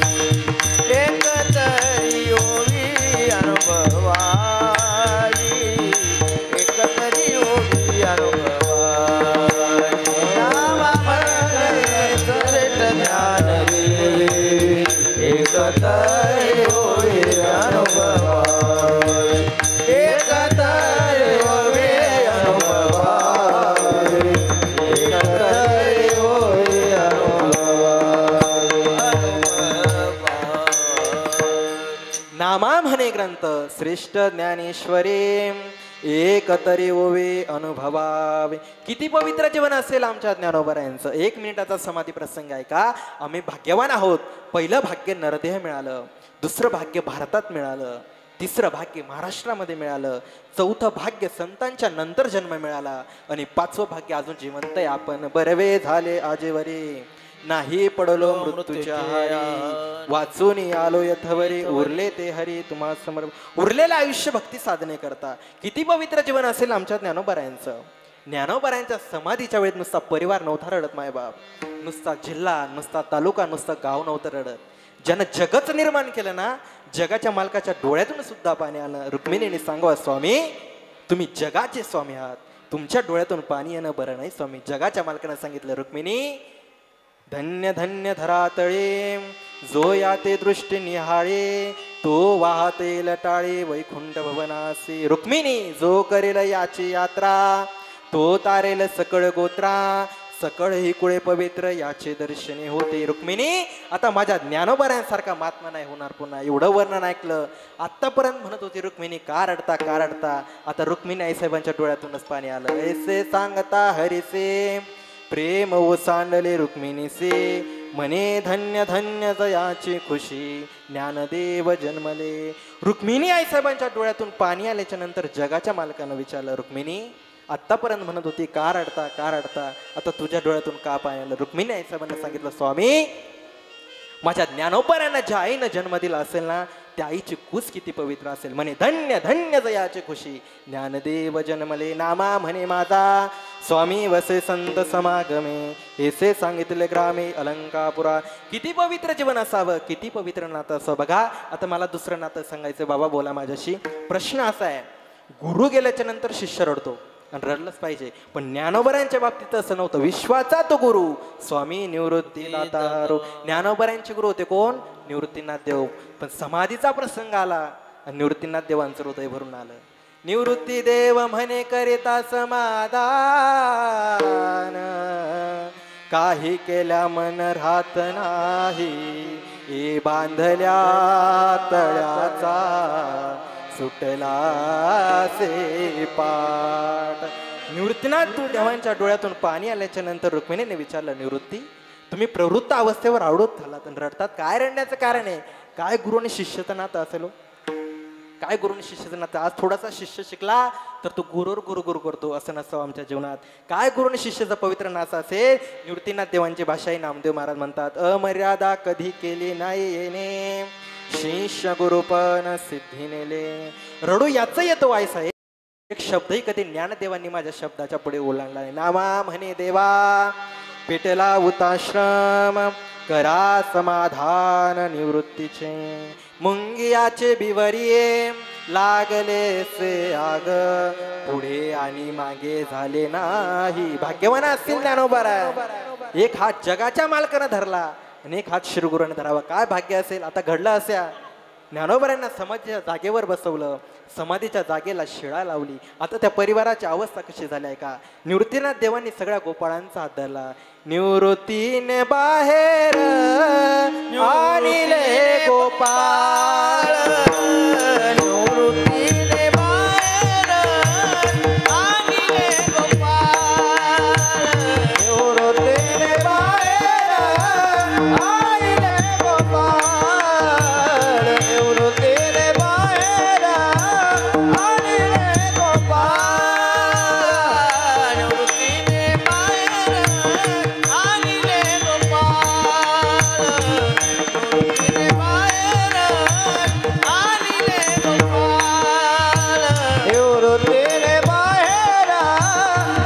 Speaker 2: एकतरी ओवी अनुभवावी, एकतरी ओवी अनुभवावी. लावा म्हणे श्रेष्ठ ज्ञानदेवी, एकतरी ओवी अनुभवावी, एकतरी ओवी अनुभवावी, एकतरी ओवी अनुभवावी.
Speaker 4: नामा म्हणे ग्रंथ श्रेष्ठ ज्ञानेश्वरी एकतरी ओवे अनुभवावे. किती पवित्र जीवन असेल आमच्या ज्ञानोबारायांचं. 1 मिनिटाचा समाधी प्रसंग आहे का. आम्ही भाग्यवान आहोत. पहिलं भाग्य नरदेह मिळालं, दुसरं भाग्य भारतात मिळालं, तिसरं भाग्य महाराष्ट्रामध्ये मिळालं, चौथं भाग्य संतांच्या नंतर जन्म मिळाला आणि 5वं भाग्य अजून जिवंत आहे आपण. बरवे झाले आजेवरी नाही पडलो मृत्यूच्या हारी, वाचून आलो यथवरी उरले ते हरी तुम्हा समर्प. उरलेलं आयुष्य भक्ती साधने करता. किती पवित्र जीवन असेल आमच्या ज्ञानोबारायांचं. ज्ञानोबारायांच्या समाधीच्या वेळेत नुसता परिवार नव्हता रडत मायबाप, नुसता जिल्हा, नुसता तालुका, नुसतं गाव नव्हतं रडत. ज्यानं जगच निर्माण केलं ना, जगाच्या मालकाच्या डोळ्यातून सुद्धा पाणी आलं. रुक्मिणीने सांगावा, स्वामी तुम्ही जगाचे स्वामी आहात, तुमच्या डोळ्यातून पाणी येणं बरं नाही स्वामी. जगाच्या मालकानं सांगितलं, रुक्मिणी धन्य धन्य धरातळे जो याते दृष्टी निहाळे, तो वाहते लटाळे वैकुंठ भवनासी. रुक्मिणी जो करेल याची यात्रा, तो तारेल सकळ गोत्रा, सकळ ही कुळे पवित्र याचे दर्शने होते. रुक्मिणी आता माझ्या ज्ञानोबाऱ्यांसारखा महात्मा नाही होणार पुन्हा. एवढं वर्णन ऐकलं. आतापर्यंत म्हणत होती रुक्मिणी का रडता का रडता, आता रुक्मिणी आईसाहेबांच्या डोळ्यातूनच पाणी आलं. ऐसे सांगता हरिसे प्रेम ओसांडले रुक्मिणीसे, म्हणे धन्य धन्य जयाची खुशी ज्ञानदेव जन्मले. रुक्मिणी आईसाहेबांच्या डोळ्यातून पाणी आल्याच्या नंतर जगाच्या मालकानं विचारलं, रुक्मिणी आत्तापर्यंत म्हणत होती का रडता का रडता, आता तुझ्या डोळ्यातून का पाणी आलं. रुक्मिणी आईसाहेबांना सांगितलं, स्वामी माझ्या ज्ञानोबाऱ्यांना ज्या आईनं जन्म दिला असेल ना, त्या आईची कुस किती पवित्र असेल. म्हणे धन्य धन्य जयाची खुशी ज्ञानदेव जन्मले, नामा म्हणे माझा स्वामी वसे संत समागमे, हेसे सांगितले ग्रामे अलंकापुरा. किती पवित्र जीवन असावं, किती पवित्र नातं असावं. बघा आता मला दुसरं नातं सांगायचं, बाबा बोला माझ्याशी. प्रश्न असा आहे, गुरु गेल्याच्या नंतर शिष्य रडतो आणि रडलंच पाहिजे, पण ज्ञानोबाऱ्यांच्या बाबतीत असं नव्हतं. विश्वाचा तो गुरु स्वामी निवृत्तीनाथ. ज्ञानोबाऱ्यांचे गुरु होते कोण, निवृत्तीनाथ देव. पण समाधीचा प्रसंग आला आणि निवृत्तीनाथ देवांचं हृदय भरून आलं. निवृत्ती देव म्हणे करिता समाधान, काही केल्या मन राहत नाही, ए बांधल्या तळ्याचा सुटला से पाठ. निवृत्तीनाथ देवांच्या डोळ्यातून पाणी आल्याच्या नंतर रुक्मिणीने विचारलं, निवृत्ती तुम्ही प्रवृत्त अवस्थेवर आवडत झालात आणि रडतात, काय रडण्याचं कारण आहे. काय गुरु आणि शिष्यचं नातं असेल, काय गुरु आणि शिष्यचं नातं. आज थोडासा शिष्य शिकला तर तो गुरुवर गुरु गुरु करतो, असं नसावं आमच्या जीवनात. काय गुरु आणि शिष्याचं पवित्र नातं असेल. निवृत्तीनाथ देवांची भाषाही नामदेव महाराज म्हणतात, अमर्यादा कधी केली नाही येणे, शिष्य गुरुपण सिद्धी नेले. रडू याच येतो आई साहेब, एक शब्दही कधी ज्ञानदेवांनी माझ्या शब्दाच्या पुढे ओलांडला नाही. नामा म्हणे देवा पेटला उताश्रम, करा समाधान निवृत्तीचे, मुंगियाचे बिवरिये लागले से आग, पुढे आणि मागे झाले नाही. भाग्यवान असतील ज्ञानोबारा. एक हात जगाच्या मालकानं धरला आणि एक हात श्रीगुरूने धरावा. काय भाग्य असेल. आता घडलं असे, ज्ञानोबाऱ्यांना समाधीच्या जागेवर बसवलं, समाधीच्या जागेला शिळा लावली. आता त्या परिवाराची अवस्था कशी झाली आहे का. निवृत्तीनाथ देवांनी सगळ्या गोपाळांचा हात धरला. निवृत्तीने बाहेर आणले गोपाळ, निवृत्तीने बाहेर आणले गोपाळ, निवृत्तीने बाहेर आणले गोपाळ, निवृत्तीने बाहेर आणले गोपाळ, निवृत्तीने बाहेर आणले गोपाळ, निवृत्तीने बाहेर आणले गोपाळ, निवृत्तीने बाहेर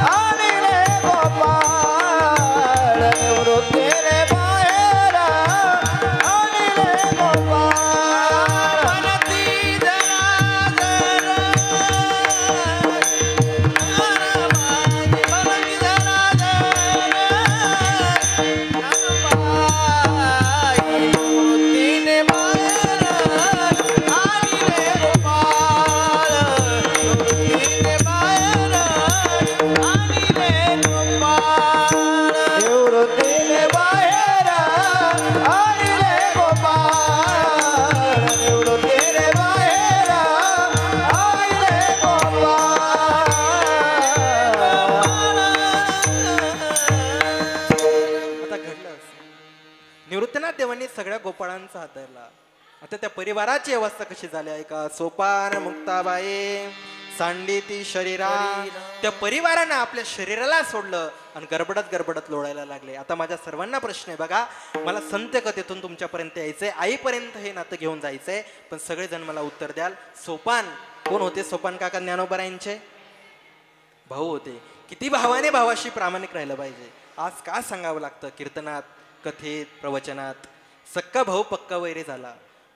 Speaker 4: आणले गोपाळ, निवृत्तीने बाहेर आणले गोपाळ. मनती जनार्दन, मनती जनार्दन, निवृत्तीने बाहेर आणले गोपाळ, निवृत्तीने बाहेर आणले गोपाळ, निवृत्तीने बाहेर आणले गोपाळ, निवृत्तीने बाहेर आणले गोपाळ. आता घडलं असं. निवृत्तीनाथ देवांनी सगळ्या गोपाळांचा हात धरला. आता त्या परिवाराची अवस्था कशी झाली आहे का. सोपान मुक्ताबाई सांडी ती शरीरा, त्या परिवारानं आपल्या शरीराला सोडलं आणि गडबडत लोळायला लागले. आता माझ्या सर्वांना प्रश्न आहे बघा, मला संत कथेतून तुमच्यापर्यंत यायचंय, आईपर्यंत हे नातं घेऊन जायचंय, पण सगळेजण मला उत्तर द्याल. सोपान कोण होते. सोपान काका ज्ञानोबारायांचे भाऊ होते. किती भावाने भावाशी प्रामाणिक राहिलं पाहिजे. आज का सांगावं लागतं कीर्तनात, कथेत, प्रवचनात. सक्का भाऊ पक्का वैरी झाला.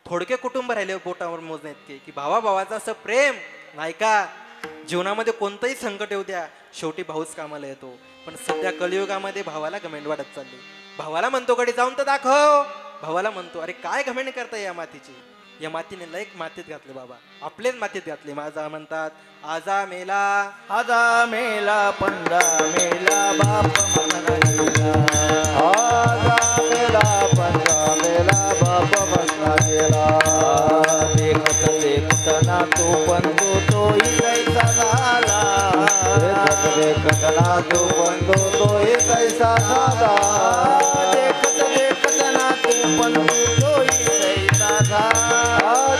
Speaker 4: थोडके कुटुंब राहिले बोटावर मोजणे इतके की भावाचं असं प्रेम नाही का. जीवनामध्ये कोणतंही संकट येऊ द्या, शेवटी भाऊच कामाला येतो. पण सध्या कलियुगामध्ये भावाला घमेंड वाढत चालली. भावाला म्हणतो कडे जाऊन तर दाखव. भावाला म्हणतो अरे काय घमेंड करताय या मातीची. या मातीने लयक मातीत घातले बाबा, आपलेच मातीत घातले. माझा म्हणतात आजा मेला
Speaker 2: पंजा मेला बाप मना गेला.
Speaker 1: आजा मेला पंजा मेला बाप बसला गेला.
Speaker 2: देखत देखत ना तो बंधू तोही कैसा झाला.
Speaker 1: देखत देखत ना तो बंधू तोही कैसा झाला.
Speaker 2: देखत देखत ना तो बंधू तोही कैसा झाला.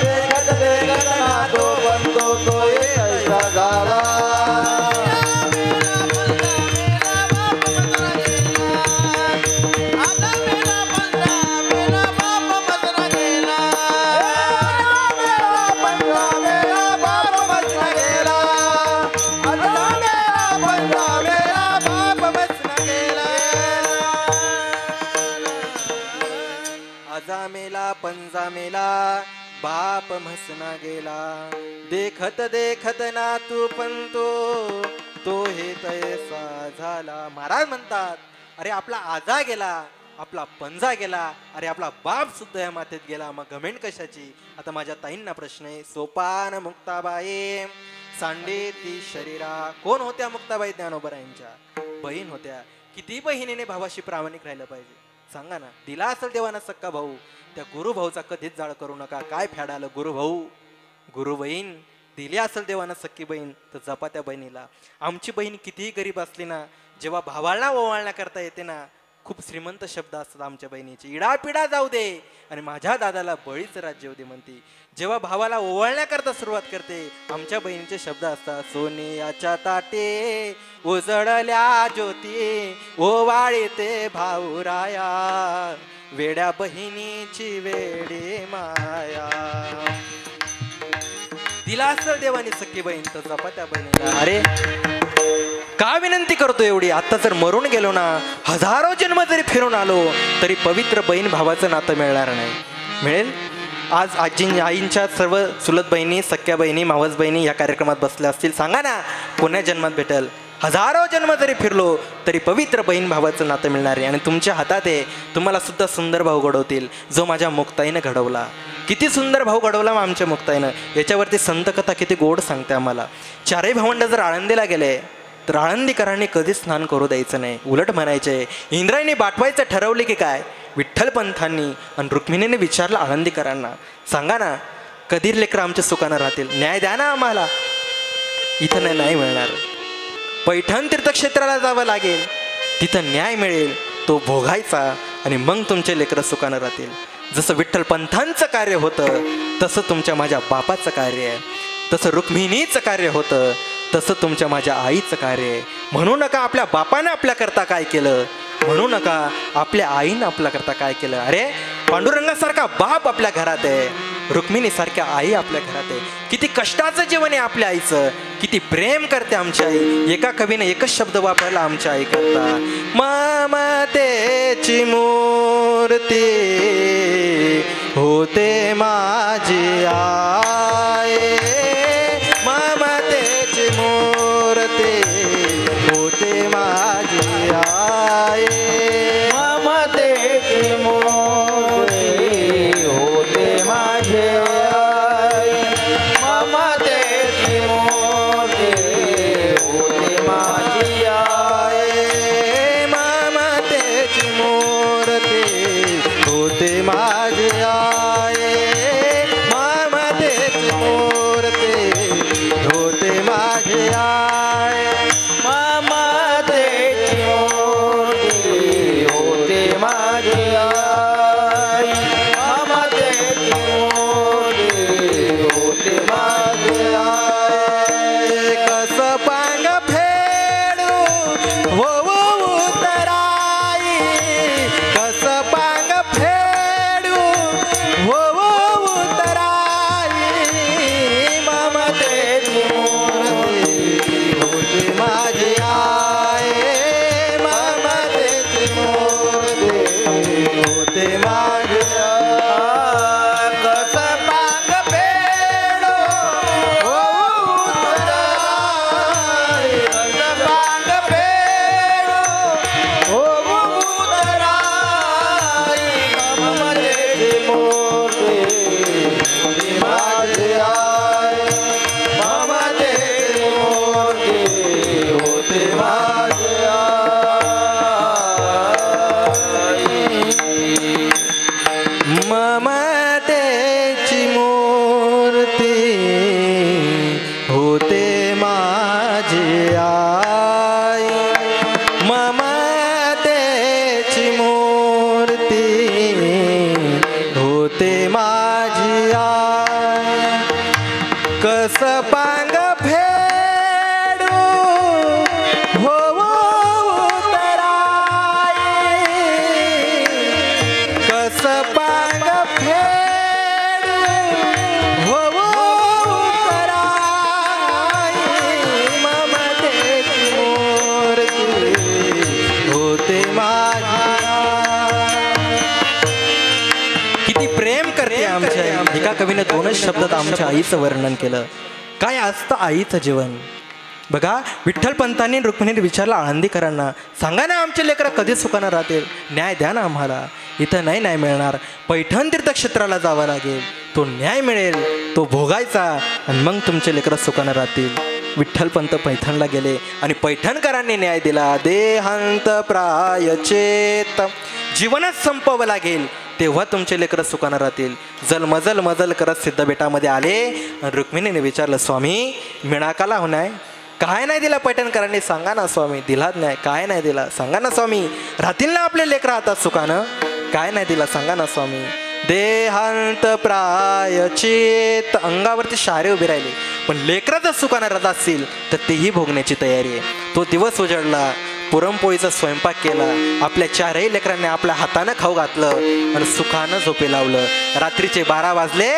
Speaker 1: देखत देखत ना तो बंधू तोही कैसा झाला.
Speaker 4: आजा मेला पंजा मेला बाप म्हसना गेला. देखत देखत ना तू पंतो तो हे तैसा झाला. महाराज म्हणतात अरे आपला आजा गेला, आपला पंजा गेला, अरे आपला बाप सुद्धा या मातेत गेला, मग घमेंड कशाची. आता माझ्या ताईंना प्रश्न आहे. सोपान मुक्ताबाई सांडे ती शरीरा. कोण होत्या मुक्ताबाई ज्ञानोबरायांच्या बहीण होत्या. किती बहिणीने भावाशी प्रामाणिक राहिलं पाहिजे सांगा ना. दिला असेल देवाना सक्का भाऊ, त्या गुरु भाऊचा कधीच जाळ करू नका. काय फॅडालं गुरु भाऊ, गुरु बहीण दिली असेल देवाना सक्की बहीण तर जपा त्या बहिणीला. आमची बहीण कितीही गरीब असली ना, जेव्हा भावाला ओवाळण्या करता येते ना, खूप श्रीमंत शब्द असतात आमच्या बहिणीचे. इडापिडा जाऊ दे आणि माझ्या दादाला बळीच राज्य होते म्हणते. जेव्हा भावाला ओवाळण्याकरता सुरुवात करते, आमच्या बहिणीचे शब्द असतात. सोनियाच्या ताटे उजळल्या ज्योती ओवाळीते भाऊराया, वेड्या बहिणीची वेडी माया. दिला असेल देवानी सख्खी बहीण तर जपा त्या बहिणीला. अरे का विनंती करतो एवढी. आता जर मरून गेलो ना, हजारो जन्म जरी फिरून आलो तरी पवित्र बहीण भावाचं नातं मिळणार नाही. मिळेल. आज आईंच्या सर्व चुलत बहिणी, सख्या बहिणी, मावस बहिणी या कार्यक्रमात बसल्या असतील. सांगा ना कोण्या जन्मात भेटेल. हजारो जन्म जरी फिरलो तरी पवित्र बहीण भावाचं नातं मिळणार आहे. आणि तुमच्या हातात आहे. तुम्हाला सुद्धा सुंदर भाऊ घडवतील, जो माझ्या मुक्ताईनं घडवला. किती सुंदर भाऊ घडवला आमच्या मुक्ताईनं. याच्यावरती संतकथा किती गोड सांगते आम्हाला. चारही भावंड जर आळंदीला गेले तर आळंदीकरांनी कधीच स्नान करू द्यायचं नाही. उलट म्हणायचे इंद्रायणी बाटवायचं ठरवले की काय. विठ्ठल पंथांनी आणि रुक्मिणीने विचारलं आळंदीकरांना, सांगा ना कधी लेकरं आमच्या सुखानं राहतील, न्याय द्या ना आम्हाला. इथं नाही मिळणार. पैठण तीर्थक्षेत्राला जावं लागेल, तिथं न्याय मिळेल, तो भोगायचा आणि मग तुमचे लेकरं सुखानं राहतील. जसं विठ्ठल पंथांचं कार्य होतं तसं तुमच्या माझ्या बापाचं कार्य आहे. तसं रुक्मिणीचं कार्य होतं तसं तुमच्या माझ्या आईचं कार्य आहे. म्हणू नका आपल्या बापानं आपल्याकरता काय केलं, म्हणू नका आपल्या आईनं आपल्याकरता काय केलं. अरे पांडुरंगासारखा बाप आपल्या घरात आहे, रुक्मिणीसारख्या आई आपल्या घरात आहे. किती कष्टाचं जीवन आहे आपल्या आईचं, किती प्रेम करते आमची आई. एका कवीने एकच शब्द वापरला आमच्या आई करता, ममतेची मूर्ती होते माझी आई. ममतेची मूर्ती होते माझी आई.
Speaker 2: ममतेची मूर्ती होते माझे आई. ममतेची मूर्ती होते माझी आई.
Speaker 4: ममतेची मूर्ती होते माझी आई. ममतेची मूर्ती होते माझी आई.
Speaker 2: ममतेची मूर्ती होते माझी आई. ममतेची मूर्ती होते माझी आई.
Speaker 4: कसं पांग फेडू हो उतराई, कसं पांग फेडू एका कवीनं 2च शब्दात आमच्या आईचं वर्णन केलं. काय असतं आईचं जीवन. बघा, विठ्ठल पंतांनी रुक्मिणीने विचारलं आळंदीकरांना, सांगा ना आमचे लेकरं कधी सुखानं राहतील, न्याय द्या ना आम्हाला. इथं नाही न्याय मिळणार, पैठण तीर्थक्षेत्राला जावं लागेल, तो न्याय मिळेल, तो भोगायचा आणि मग तुमचे लेकरं सुखानं राहतील. विठ्ठल पंत पैठणला गेले आणि पैठणकरांनी न्याय दिला. देहांत प्रायचेत, जीवनच संपवावं लागेल तेव्हा तुमचे लेकरं सुखानं राहतील. जलमजल मजल करत सिद्धबेटामध्ये आले आणि रुक्मिणीने विचारलं, स्वामी मिणाकाला हो नाही, काय नाही दिला पैठणकरांनी, सांगा ना स्वामी. दिलाच नाही, काय नाही दिला, सांगा ना स्वामी. राहतील ना आपले लेकरं आता सुखानं, काय नाही दिला, सांगा ना स्वामी. देहांत प्रायचित, अंगावरती शारे उभे राहिले, पण लेकरं जर सुखानं राहत असतील तर तेही भोगण्याची तयारी आहे. तो दिवस उजळला, पुरणपोळीचा स्वयंपाक केला, आपल्या 4ही लेकरांनी आपल्या हातानं खाऊ घातलं आणि सुखानं झोपे लावलं. रात्रीचे 12 वाजले.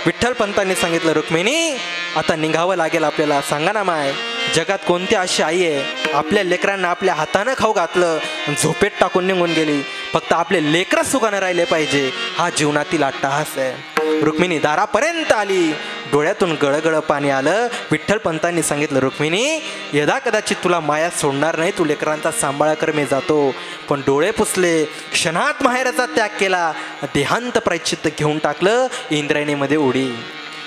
Speaker 4: विठ्ठल पंतांनी सांगितलं, रुक्मिणी आता निघावं लागेल आपल्याला. सांगा ना माय, जगात कोणती अशी आई आहे आपल्या लेकरांना आपल्या हातानं खाऊ घातलं आणि झोपेत टाकून निघून गेली. फक्त आपले लेकरं सुखानं राहिले पाहिजे, हा जीवनातील अट्टहास आहे. रुक्मिणी दारापर्यंत आली, डोळ्यातून गळगळ पाणी आलं. विठ्ठल पंतांनी सांगितलं, रुक्मिणी यदा कदाचित तुला माया सोडणार नाही, तू लेकरांचा सांभाळ कर, मी जातो. पण डोळे पुसले, क्षणात माहेराचा त्याग केला, देहांत प्रायश्चित्त घेऊन टाकलं, इंद्रायणीमध्ये उडी.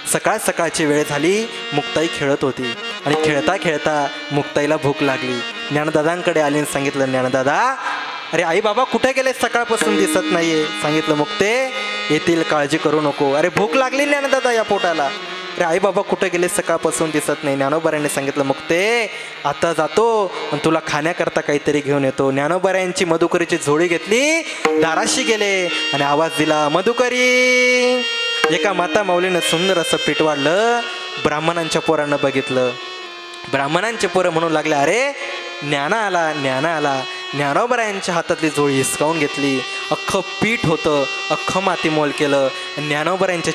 Speaker 4: सकाळची वेळ झाली, मुक्ताई खेळत होती आणि खेळता खेळता मुक्ताईला भूक लागली. ज्ञानदादांकडे आली आणि सांगितलं, ज्ञानदादा अरे आई बाबा कुठे गेले, सकाळपासून दिसत नाहीये. सांगितलं, मुक्ते येतील, काळजी करू नको. अरे भूक लागली ज्ञानदादा या पोटाला. अरे आई बाबा कुठे गेले, सकाळपासून दिसत नाही. ज्ञानोबारायांनी सांगितलं, मुक्ते आता जातो आणि तुला खाण्याकरता काहीतरी घेऊन येतो. ज्ञानोबारायांची मधुकरीची झोळी घेतली, दाराशी गेले आणि आवाज दिला, मधुकरी. एका माता माऊलीनं सुंदर असं पीठ वाढलं. ब्राह्मणांच्या पोरांना बघितलं. ब्राह्मणांचे पोरं म्हणू लागले, अरे ज्ञाना आला, ज्ञाना आला. ज्ञानोबरायांच्या हातातली झोळी हिसकावून घेतली. अख्खं पीठ होतं, अख्खं माती मोल केलं. ज्ञानोबरायांच्या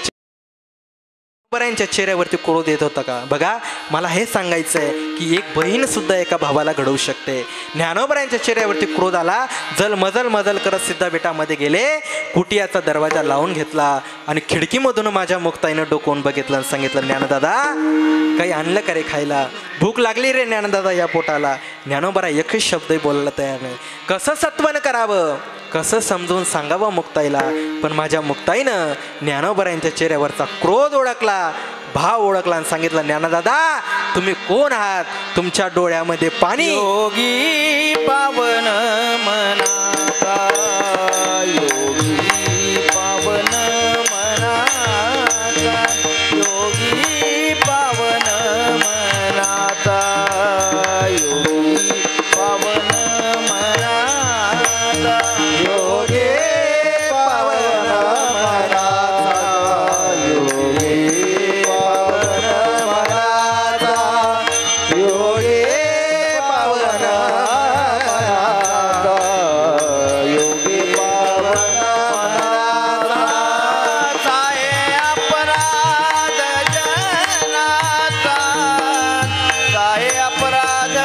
Speaker 4: चेहऱ्यावरती क्रोध येत होता का. बघा, मला हे सांगायचं आहे की एक बहीण सुद्धा एका भावाला घडवू शकते. ज्ञानोबरायांच्या चेहऱ्यावरती क्रोध आला. मजल करत सिद्धा बेटामध्ये गेले, कुटियाचा दरवाजा लावून घेतला आणि खिडकीमधून माझ्या मुक्ताईनं डोकवून बघितलं आणि सांगितलं, ज्ञानदादा काही आणलं का रे खायला, भूक लागली रे ज्ञानदादा या पोटाला. ज्ञानोबरा एकही शब्दही बोलायला तयार नाही. कसं सत्वन करावं, कसं समजून सांगावं मुक्ताईला. पण माझ्या मुक्ताईनं ज्ञानोबरायांच्या चेहऱ्यावरचा क्रोध ओळखला, भाव ओळखला आणि सांगितलं, ज्ञानदादा तुम्ही कोण आहात, तुमच्या डोळ्यामध्ये पाणी.
Speaker 2: योगी पावन मनाचा, योगी पावन मनाचा, योगी पावन मनाचा, योगी पावन मनाचा,
Speaker 1: योगी पावन मनाचा, योगी पावन मनाचा, योगी पावन मनाचा, योगी पावन मनाचा.
Speaker 2: साये अपराध जनाचा, साये अपराध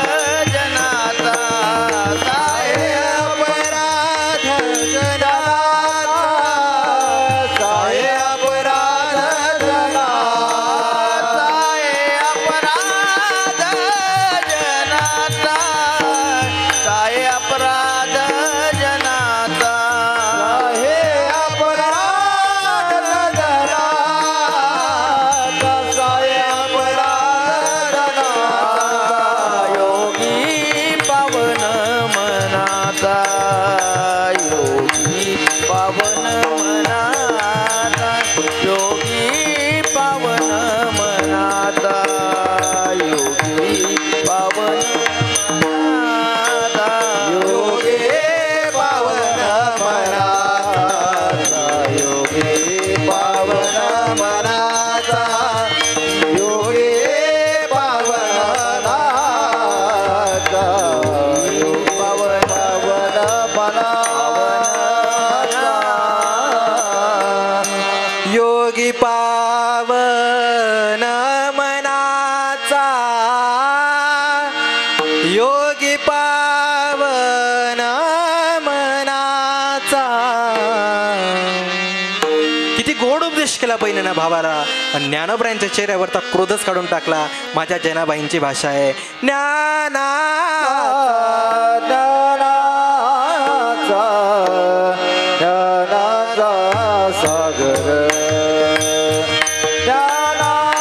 Speaker 2: जनाचा, साये
Speaker 1: अपराध जनाचा, साये अपराध जनाचा,
Speaker 2: साये अपराध जनाचा,
Speaker 1: हे अपराध जनाचा, साये अपराध जनाचा.
Speaker 2: योगी पावन मनाचा, योगी पावन मनाचा, योगी पावन मनाचा, योगी पावन मनाचा,
Speaker 1: योगी पावन मनाचा, योगी पावन मनाचा, योगी पावन मनाचा, योगी पावन मनाचा,
Speaker 4: योगी पावन मनाचा, आदेश केला बहिणीनं भावाला आणि ज्ञानोबरायांच्या चेहऱ्यावरचा क्रोधच काढून टाकला. माझ्या जनाबाईंची भाषा आहे ज्ञाना
Speaker 1: ज्ञानाचा सागर ज्ञानाचा सागर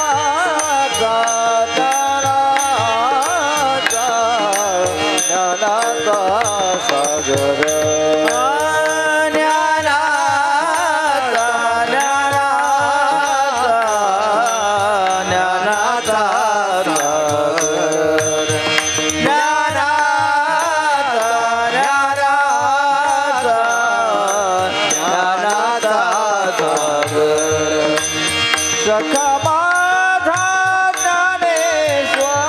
Speaker 1: सखा माझा ज्ञानेश्वर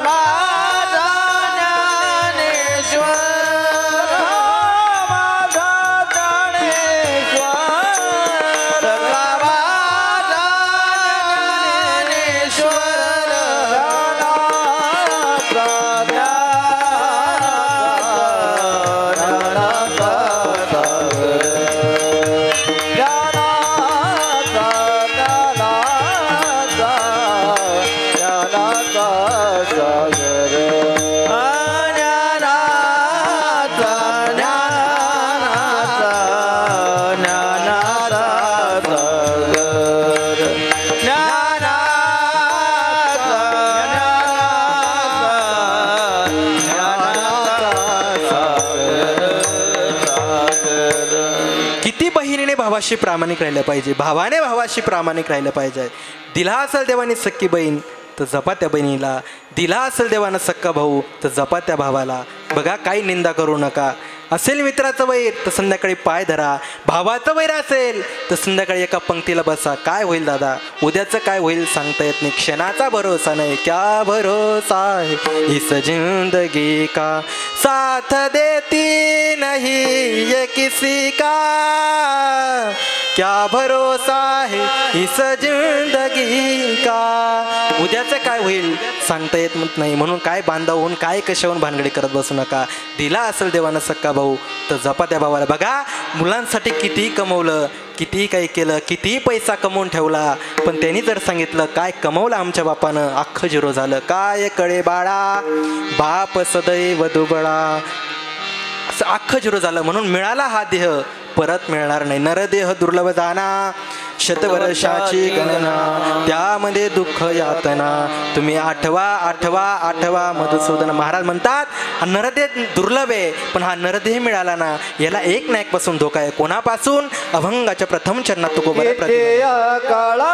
Speaker 2: माझा ज्ञानेश्वर
Speaker 1: माझा ज्ञानेश्वर
Speaker 2: माझा ज्ञानेश्वर
Speaker 4: किती बहिणीने भावाशी प्रामाणिक राहिलं पाहिजे, भावाने भावाशी प्रामाणिक राहिलं पाहिजे. दिला असेल देवाने सख्खी बहीण तर जपा त्या बहिणीला, दिला असेल देवानं सख्खा भाऊ तर जपा त्या भावाला. बघा काही निंदा करू नका. असेल मित्राचं वैर तर संध्याकाळी पाय धरा, भावाचं वैर असेल तर संध्याकाळी एका पंक्तीला बसा. काय होईल दादा, उद्याचं काय होईल सांगता येत नाही. क्षणाचा भरोसा नाही, क्या भरोसा है इस जिंदगी का, साथ देती नहीं ये किसी का, क्या भरोसा है इस जिंदगी का. उद्याचं काय होईल सांगता येत नाही, म्हणून काय बांधावून काय कशावून भानगडी करत बसू नका. दिला असेल देवानं सख्खा भाऊ तर जपा त्या भावाला. बघा मुलांसाठी कितीही कमवलं, कितीही काही केलं, कितीही पैसा कमवून ठेवला, पण त्यांनी जर सांगितलं काय कमवलं आमच्या बापानं, अख्खं झिरो झालं. काय कळे बाळा बाप सदैव दुबळा, असं अख्खं झिरो झालं. म्हणून मिळाला हा देह परत मिळणार नाही. नरदेह दुर्लभ दाना, शतवर्षाची गणना, त्यामध्ये दुःख यातना, तुम्ही आठवा आठवा आठवा. मधुसूदन महाराज म्हणतात हा नरदेह दुर्लभ आहे, पण हा नरदेह मिळाला ना याला एक ना एक पासून धोका आहे. कोणापासून? अभंगाच्या प्रथम चरणात तुकोबाला प्रतिमा.
Speaker 1: काळा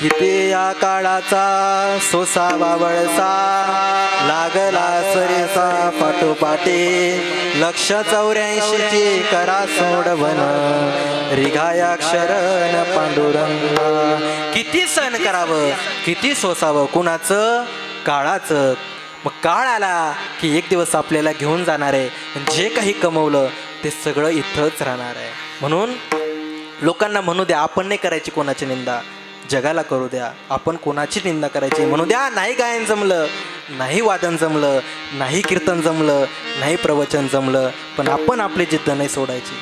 Speaker 4: किती या काळाचा सोसावा वळसा, लागला सरेसा पाठोपाठी, 184ची करा सोडवन, रिघाया क्षरण पांडुरंगा. किती सहन करावं, किती सोसावं, कुणाचं? काळाचं. मग काळ आला की एक दिवस आपल्याला घेऊन जाणार आहे. जे काही कमवलं ते सगळं इथंच राहणार आहे. म्हणून लोकांना म्हणू द्या, आपण नाही करायची कोणाची निंदा, जगाला करू द्या. आपण कोणाची निंदा करायची म्हणू द्या. नाही गायन जमलं, नाही वादन जमलं, नाही कीर्तन जमलं, नाही प्रवचन जमलं, पण आपण आपली जिद्द नाही सोडायची.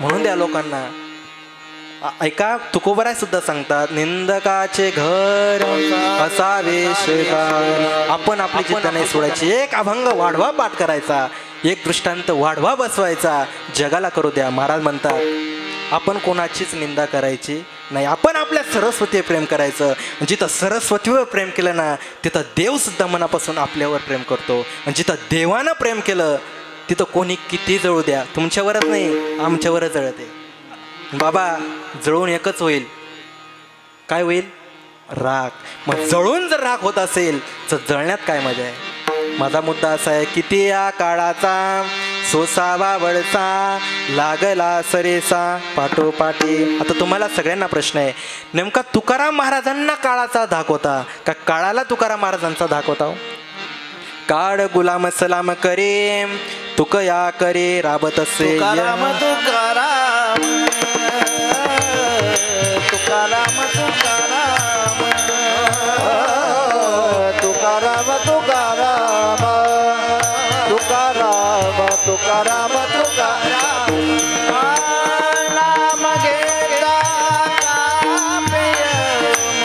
Speaker 4: म्हणून द्या लोकांना. ऐका, तुकोबराय सुद्धा सांगतात, निंदकाचे घर असावे शेजार. आपण आपली जिद्द नाही सोडायची. एक अभंग वाढवा पाठ करायचा, एक दृष्टांत वाढवा बसवायचा, जगाला करू द्या. महाराज म्हणतात आपण कोणाचीच निंदा करायची नाही. आपण आपल्या सरस्वतीवर प्रेम करायचं. जिथं सरस्वतीवर प्रेम केलं ना, तिथं देव सुद्धा मनापासून आपल्यावर प्रेम करतो. आणि जिथं देवानं प्रेम केलं तिथं कोणी किती जळू द्या, तुमच्यावरच नाही आमच्यावरच जळते. बाबा जळून एकच होईल, काय होईल? राग. मग जळून जर राग होत असेल तर जळण्यात काय मजा आहे? माझा मुद्दा असा आहे, किती या काळाचा सोसावा वळसा, लागला सरेसा पाठोपाठी. आता तुम्हाला सगळ्यांना प्रश्न आहे, नेमका तुकाराम महाराजांना काळाचा धाक होता का काळाला तुकाराम महाराजांचा धाक होता? काळ गुलाम सलाम करे, तुक या करे राबत असे.
Speaker 2: तुकाराम तुकाराम तुकाराम तुकाराम
Speaker 1: तुकाराम तुकाराम तुकाराम तुकाराम तुकाराम.
Speaker 2: नाम घेता काप्य, नाम घेता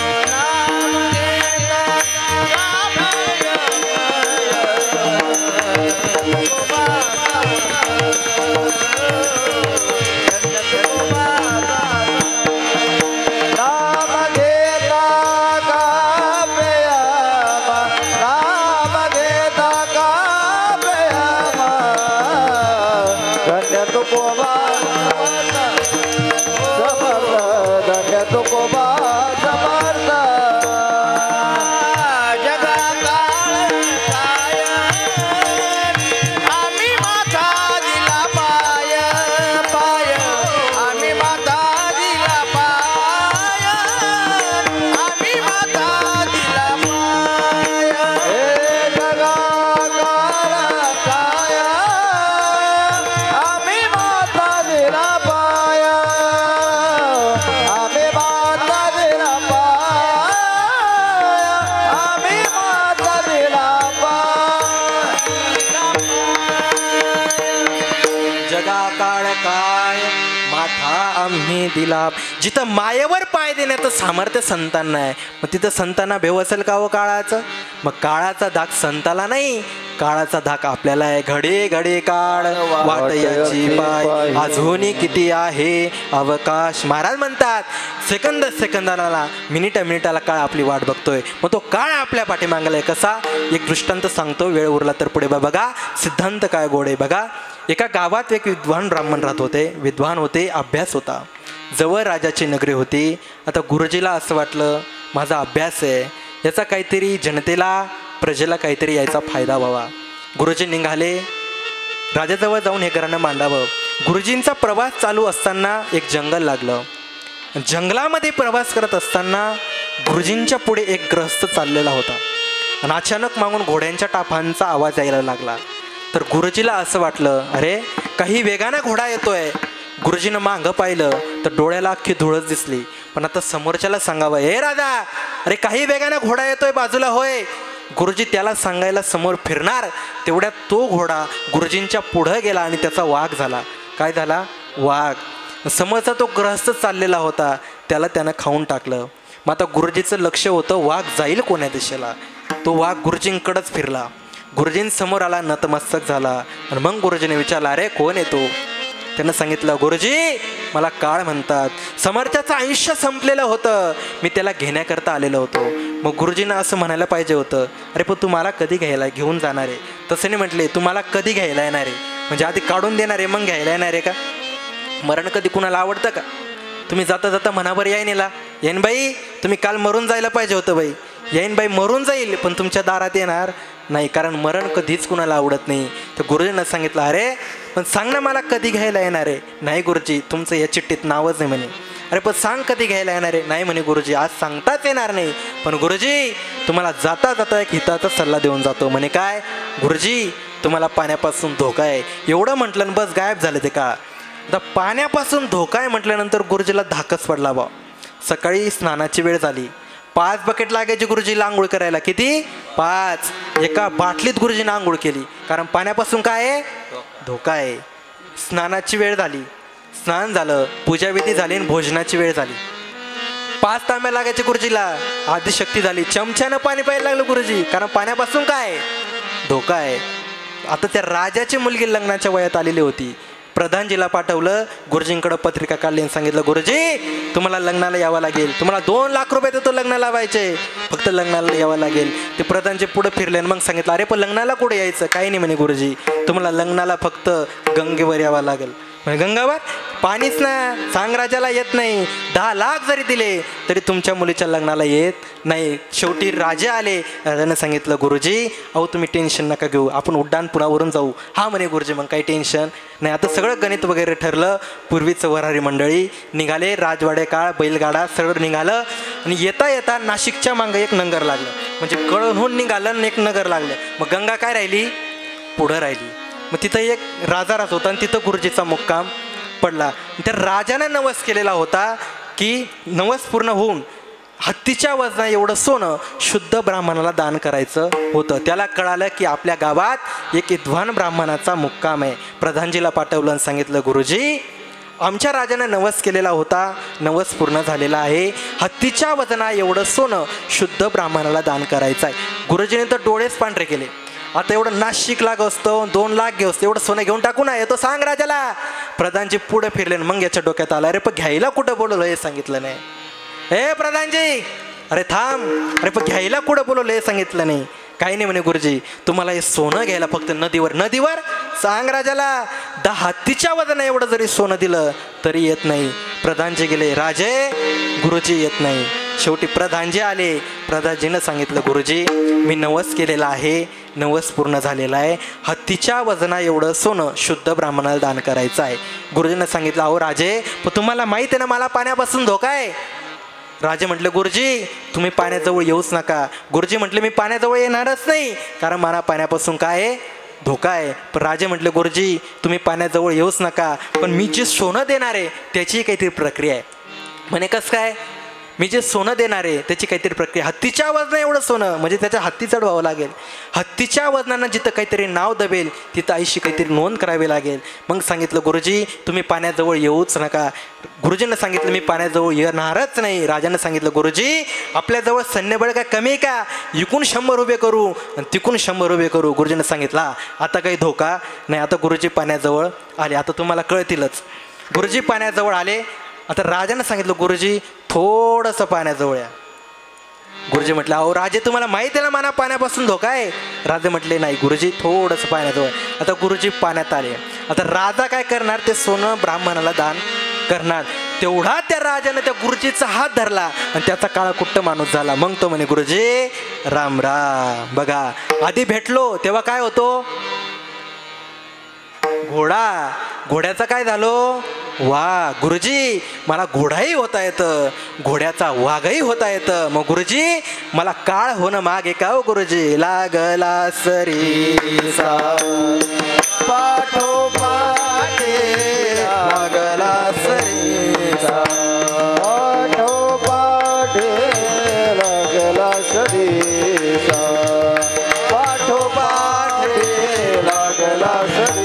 Speaker 4: आम्ही दिला. जिथं मायेवर पाय देण्याचं सामर्थ्य संतांना आहे, मग तिथं संतांना भेव असेल का हो काळाचं? मग काळाचा धाक संताला नाही, काळाचा धाक आपल्याला आहे. घडे घडे काळ वाट याची पाय, अजूनही किती आहे अवकाश. महाराज म्हणतात सेकंद सेकंदाला, मिनिटा मिनिटाला काळ आपली वाट बघतोय. मग तो काळ आपल्या पाठीमागला आहे. कसा? एक दृष्टांत सांगतो, वेळ उरला तर पुढे बघा. सिद्धांत काय गोडे बघा. एका गावात एक विद्वान ब्राह्मण राहत होते. विद्वान होते, अभ्यास होता. जवळ राजाची नगरी होती. आता गुरुजीला असं वाटलं माझा अभ्यास आहे, याचा काहीतरी जनतेला प्रजेला काहीतरी यायचा फायदा व्हावा. गुरुजी निघाले, राजाजवळ जाऊन हे घराणं मांडावं. गुरुजींचा प्रवास चालू असताना एक जंगल लागलं. जंगलामध्ये प्रवास करत असताना गुरुजींच्या पुढे एक ग्रस्त चाललेला होता आणि अचानक मागून घोड्यांच्या टापांचा आवाज यायला लागला. तर गुरुजीला असं वाटलं, अरे काही वेगानं घोडा येतोय. गुरुजीनं मागं पाहिलं तर डोळ्याला अख्खी धुळच दिसली. पण आता समोरच्याला सांगावं, हे राजा, अरे काही वेगानं घोडा येतोय, बाजूला होय. गुरुजी त्याला सांगायला समोर फिरणार, तेवढ्यात तो घोडा गुरुजींच्या पुढं गेला आणि त्याचा वाघ झाला. काय झाला? वाघ. समोरचा तो ग्रहस्थ चाललेला होता, त्याला त्यानं खाऊन टाकलं. मग आता गुरुजीचं लक्ष होतं वाघ जाईल कोण्या दिशेला. तो वाघ गुरुजींकडेच फिरला. गुरुजींसमोर आला, नतमस्तक झाला आणि मग गुरुजीने विचारला, अरे कोण आहे तो? त्यानं सांगितलं, गुरुजी मला काळ म्हणतात, समर्थाचं आयुष्य संपलेलं होतं, मी त्याला घेण्याकरता आलेलो होतो. मग गुरुजींना असं म्हणायला पाहिजे होतं, अरे पण तुम्हाला कधी घ्यायला घेऊन जाणार आहे? तसं नाही म्हटले, तुम्हाला कधी घ्यायला येणार आहे, म्हणजे आधी काढून देणार आहे मग घ्यायला येणार आहे का? मरण कधी कुणाला आवडतं का? तुम्ही जाता जाता म्हणाबर येईनला येईन बाई तुम्ही काल मरून जायला पाहिजे होतं बाई. येईन बाई मरून जाईल पण तुमच्या दारात येणार नाही, कारण मरण कधीच कुणाला आवडत नाही. तर गुरुजींना सांगितलं अरे पण सांग ना मला कधी घ्यायला येणार आहे. नाही गुरुजी तुमचं या चिठ्ठीत नावच आहे म्हणे. अरे पण सांग कधी घ्यायला येणार आहे. नाही म्हणे गुरुजी आज सांगताच येणार नाही, पण गुरुजी तुम्हाला जाता जाता एक हिताचा सल्ला देऊन जातो. म्हणे काय गुरुजी तुम्हाला पाण्यापासून धोका आहे. एवढं म्हटलं आणि बस गायब झालं ते का. आता पाण्यापासून धोका आहे म्हटल्यानंतर गुरुजीला धाकच पडला बा. सकाळी स्नानाची वेळ झाली. 5 बकेट लागायची गुरुजीला आंघोळ करायला. किती 5. एका बाटलीत गुरुजीने आंघोळ केली, कारण पाण्यापासून काय आहे धोका आहे. स्नानाची वेळ झाली, स्नान झालं, पूजाविधी झाली आणि भोजनाची वेळ झाली. 5 तांब्या लागायचे गुरुजीला. आदिशक्ती झाली, चमच्यानं पाणी प्यायला लागलं गुरुजी, कारण पाण्यापासून काय धोका आहे. आता त्या राजाची मुलगी लग्नाच्या वयात आलेली होती. प्रधानजीला पाठवलं, गुरुजींकडे पत्रिका काढली आणि सांगितलं गुरुजी तुम्हाला लग्नाला यावं लागेल, तुम्हाला 2 लाख रुपये देतो लग्न लावायचे, फक्त लग्नाला यावं लागेल. ते प्रधानजी पुढे फिरले आणि मग सांगितलं अरे पण लग्नाला कुठे यायचं. काही नाही म्हणे गुरुजी तुम्हाला लग्नाला फक्त गंगेवर यावं लागेल. म्हणजे गंगावर पाणीच ना, सांग राजाला येत नाही. 10 लाख जरी दिले तरी तुमच्या मुलीच्या लग्नाला येत नाही. शेवटी राजे आले. राजाने सांगितलं गुरुजी अहो तुम्ही टेन्शन नका घेऊ, आपण उड्डाणपुरावरून जाऊ. हा म्हणे गुरुजी मग काही टेन्शन नाही. आता सगळं गणित वगैरे ठरलं. पूर्वीचं वऱ्हाडी मंडळी निघाले, राजवाडे काळ बैलगाडा सगळं निघालं. आणि येता येता नाशिकच्या मागं एक नगर लागलं, म्हणजे कळहून निघालं आणि एक नगर लागलं. मग गंगा काय राहिली पुढं राहिली. मग तिथं एक राजा राहत होता आणि तिथं गुरुजीचा मुक्काम पडला. त्या राजाने नवस केलेला होता की नवस पूर्ण होऊन हत्तीच्या वजना एवढं सोनं शुद्ध ब्राह्मणाला दान करायचं होतं. त्याला कळालं की आपल्या गावात एक विद्वान ब्राह्मणाचा मुक्काम आहे. प्रधानजीला पाठवलं आणि सांगितलं गुरुजी आमच्या राजाने नवस केलेला होता, नवस पूर्ण झालेला आहे. हत्तीच्या वजना एवढं सोनं शुद्ध ब्राह्मणाला दान करायचं आहे. गुरुजीने तर डोळेच पांढरे केले. आता एवढं नाशिकला असतं 2 लाख घेऊस एवढं सोनं घेऊन टाकू ना येतो सांग राजाला. प्रधानजी पुढे फिरले मग याच्या डोक्यात आलं अरे पण घ्यायला कुठं बोलवलं हे सांगितलं नाही. हे प्रधानजी अरे थांब, अरे पण घ्यायला कुठं बोलवलं हे सांगितलं नाही. काही नाही म्हणे गुरुजी तुम्हाला हे सोनं घ्यायला फक्त नदीवर सांग राजाला. 10 हत्तीच्या वजना एवढं जरी सोनं दिलं तरी येत नाही. प्रधानजी गेले, राजे गुरुजी येत नाही. शेवटी प्रधानजी आले. प्रधानजीनं सांगितलं गुरुजी मी नवस केलेला आहे, नवस पूर्ण झालेला आहे. हत्तीच्या वजना एवढं सोनं शुद्ध ब्राह्मणाला दान करायचं आहे. गुरुजींना सांगितलं अहो राजे पण तुम्हाला माहीत आहे ना मला पाण्यापासून धोका आहे. राजे म्हटले गुरुजी तुम्ही पाण्याजवळ येऊच नका. गुरुजी म्हटले मी पाण्याजवळ येणारच नाही, कारण मला पाण्यापासून काय आहे धोका आहे. पण राजे म्हटले गुरुजी तुम्ही पाण्याजवळ येऊच नका, पण मी जे सोनं देणार आहे त्याची काहीतरी प्रक्रिया आहे. म्हणे कसं काय. मी जे सोनं देणार आहे त्याची काहीतरी प्रक्रिया. हत्तीच्या वजना एवढं सोनं म्हणजे त्याच्या हत्ती चढवावं लागेल. हत्तीच्या वजनानं जिथं काहीतरी नाव दबेल तिथं आईशी काहीतरी नोंद करावी लागेल. मग सांगितलं गुरुजी तुम्ही पाण्याजवळ येऊच नका. गुरुजींना सांगितलं मी पाण्याजवळ येणारच नाही. राजानं सांगितलं गुरुजी आपल्याजवळ सैन्यबळ काय कमी आहे का, इकून 100 उभे करू आणि तिकून 100 उभे करू. गुरुजींना सांगितलं आता काही धोका नाही. आता गुरुजी पाण्याजवळ आले. आता तुम्हाला कळतीलच. गुरुजी पाण्याजवळ आले. आता राजानं सांगितलं गुरुजी थोडंसं पाण्याजवळ या. गुरुजी म्हटलं अहो राजे तुम्हाला माहिती आहे ना मला पाण्यापासून धोका आहे. राजे म्हटले नाही गुरुजी थोडंसं पाण्याजवळ. आता गुरुजी पाण्यात आले. आता राजा काय करणार ते सोनं ब्राह्मणाला दान करणार. तेवढा त्या राजाने त्या गुरुजीचा हात धरला आणि त्याचा काळाकुट्ट माणूस झाला. मग तो म्हणे गुरुजी राम राम. बघा आधी भेटलो तेव्हा काय होतो घोडा, घोड्याचा काय झालो वाघ. गुरुजी मला घोडाही होता येतं, घोड्याचा वाघही होता येतं. मग गुरुजी मला काळ होणं मागे का हो गुरुजी. लागला सरीसा
Speaker 3: पाठोपाठे
Speaker 4: लागला सरीसा
Speaker 1: पाठोपाठे लागला सरीसा पाठोपाठे लागला सरीसा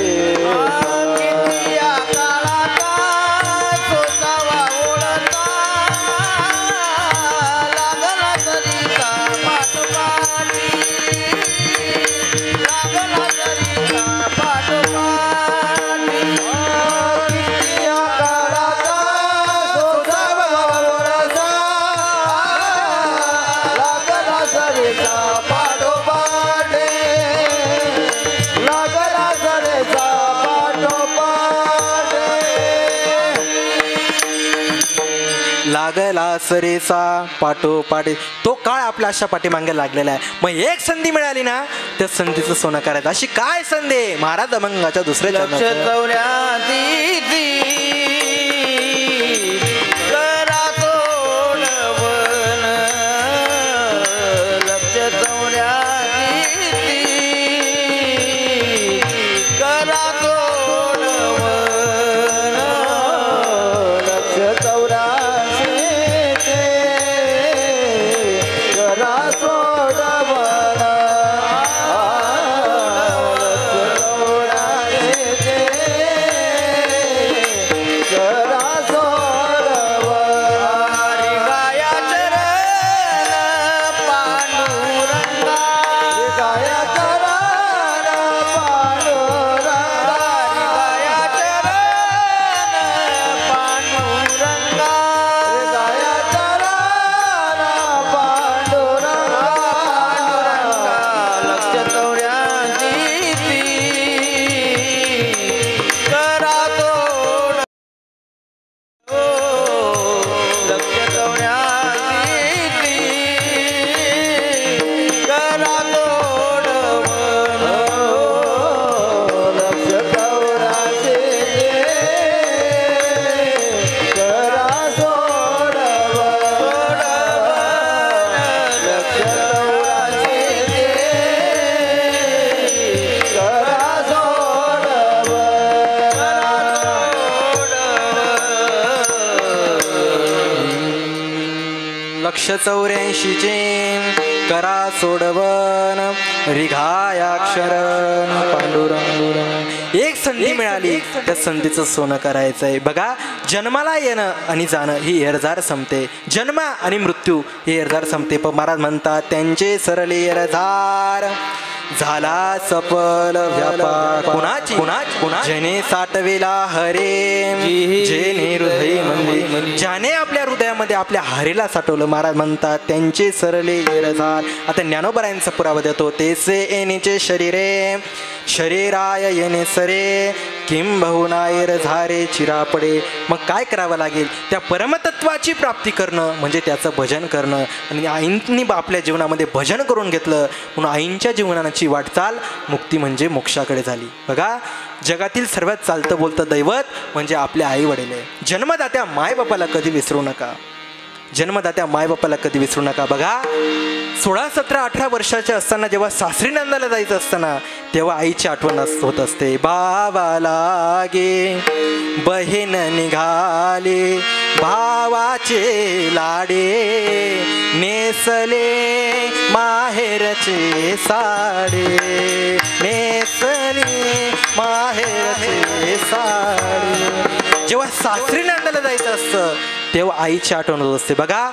Speaker 4: लागला सरेसा पाठोपाठ तो काळ आपल्या अशा पाठीमागे लागलेला आहे. मग एक संधी मिळाली ना त्या संधीचं सोनं करायचं. अशी काय संधी महाराज अभंगाच्या दुसऱ्या
Speaker 2: लक्ष
Speaker 4: चरणात.
Speaker 2: चौऱ्यादी करा सोडवण लक्ष चौऱ्यादी करा सोडवण
Speaker 1: लक्ष 84 करा सोडवण करा सोडवण
Speaker 2: गाया चरण पांडुरंगा
Speaker 1: गाया चरण पांडुरंगा
Speaker 2: गाया चरण पांडुरंगा
Speaker 1: गाया चरण पांडुरंगा
Speaker 2: लक्ष चौऱ्यादी करा तोड लक्ष चौऱ्यादी करा तोडवण
Speaker 1: लक्ष 84 करा सोडवण
Speaker 2: लक्ष चौऱ्यादी
Speaker 1: करा
Speaker 4: लक्ष 84चे करा सोडवण रिघायाक्षरण पांडुरंग. एक संधी मिळाली त्या संधीचं सोनं करायचंय. बघा जन्माला येणं आणि जाणं ही एरजार संपते. जन्म आणि मृत्यू ही एरजार संपते. पण महाराज म्हणतात त्यांचे सरले एरझार झाला सफल व्यापार कुणाची जेने साठवेला हरे जेने हृदय म्हणले ज्याने आपल्या हृदयामध्ये आपल्या हरेला साठवलं. महाराज म्हणतात त्यांचे सरले एरझार. आता ज्ञानोबरायांचा पुरावा देतो. तेसे येणेचे शरीरे शरीराय येणे सरे किंबहुनायर झारे चिरापडे. मग काय करावं लागेल त्या परमतत्वाची प्राप्ती करणं म्हणजे त्याचं भजन करणं. आणि आईंनी आपल्या जीवनामध्ये भजन करून घेतलं म्हणून आईंच्या जीवनाची वाटचाल मुक्ती म्हणजे मोक्षाकडे झाली. बघा जगातील सर्वात चालतं बोलतं दैवत म्हणजे आपल्या आई वडील आहे. जन्मदात्या मायबापाला कधी विसरू नका. जन्मदात्या मायबापाला कधी विसरू नका. बघा 16, 17, 18 वर्षाचे असताना जेव्हा सासरी नंदाला जायचं असताना तेव्हा आईची आठवण होत असते. भावाला गे बहीण निघाले भावाचे लाडे नेसले माहेरचे साडे नेसले माहेरचे साडे. जेव्हा सासरी नंदाला जायचं असतं तेव्हा आईची आठवण होत असते. बघा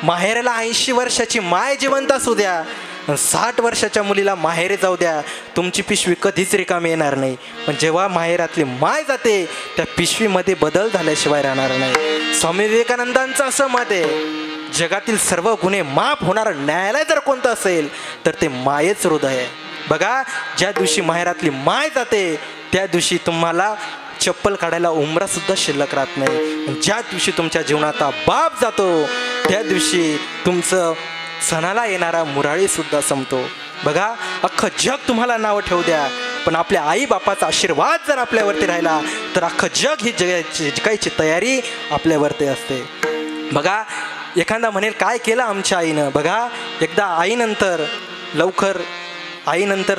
Speaker 4: माहेरला 80 वर्षाची माय जिवंत असू द्या 60 वर्षाच्या मुलीला माहेरे जाऊ द्या तुमची पिशवी कधीच रिकामी येणार नाही. पण जेव्हा माहेरातली माय जाते त्या पिशवीमध्ये बदल झाल्याशिवाय राहणार नाही. स्वामी विवेकानंदांचं असं मत आहे जगातील सर्व गुन्हे माफ होणारं न्यायालय जर कोणतं असेल तर ते मायेच हृदय आहे. बघा ज्या दिवशी माहेरातली माय जाते त्या दिवशी तुम्हाला चप्पल काढायला उंबरा सुद्धा शिल्लक राहत नाही. ज्या दिवशी तुमच्या जीवनात बाप जातो त्या दिवशी तुमचं सणाला येणारा मुराळी सुद्धा संपतो. बघा अख्खं जग तुम्हाला नावं ठेवू द्या पण आपल्या आई बापाचा आशीर्वाद जर आपल्यावरती राहिला तर अख्खं जग ही जिंकायची तयारी आपल्यावरती असते. बघा एखादा म्हणेल काय केलं आमच्या आईनं. बघा एकदा आईनंतर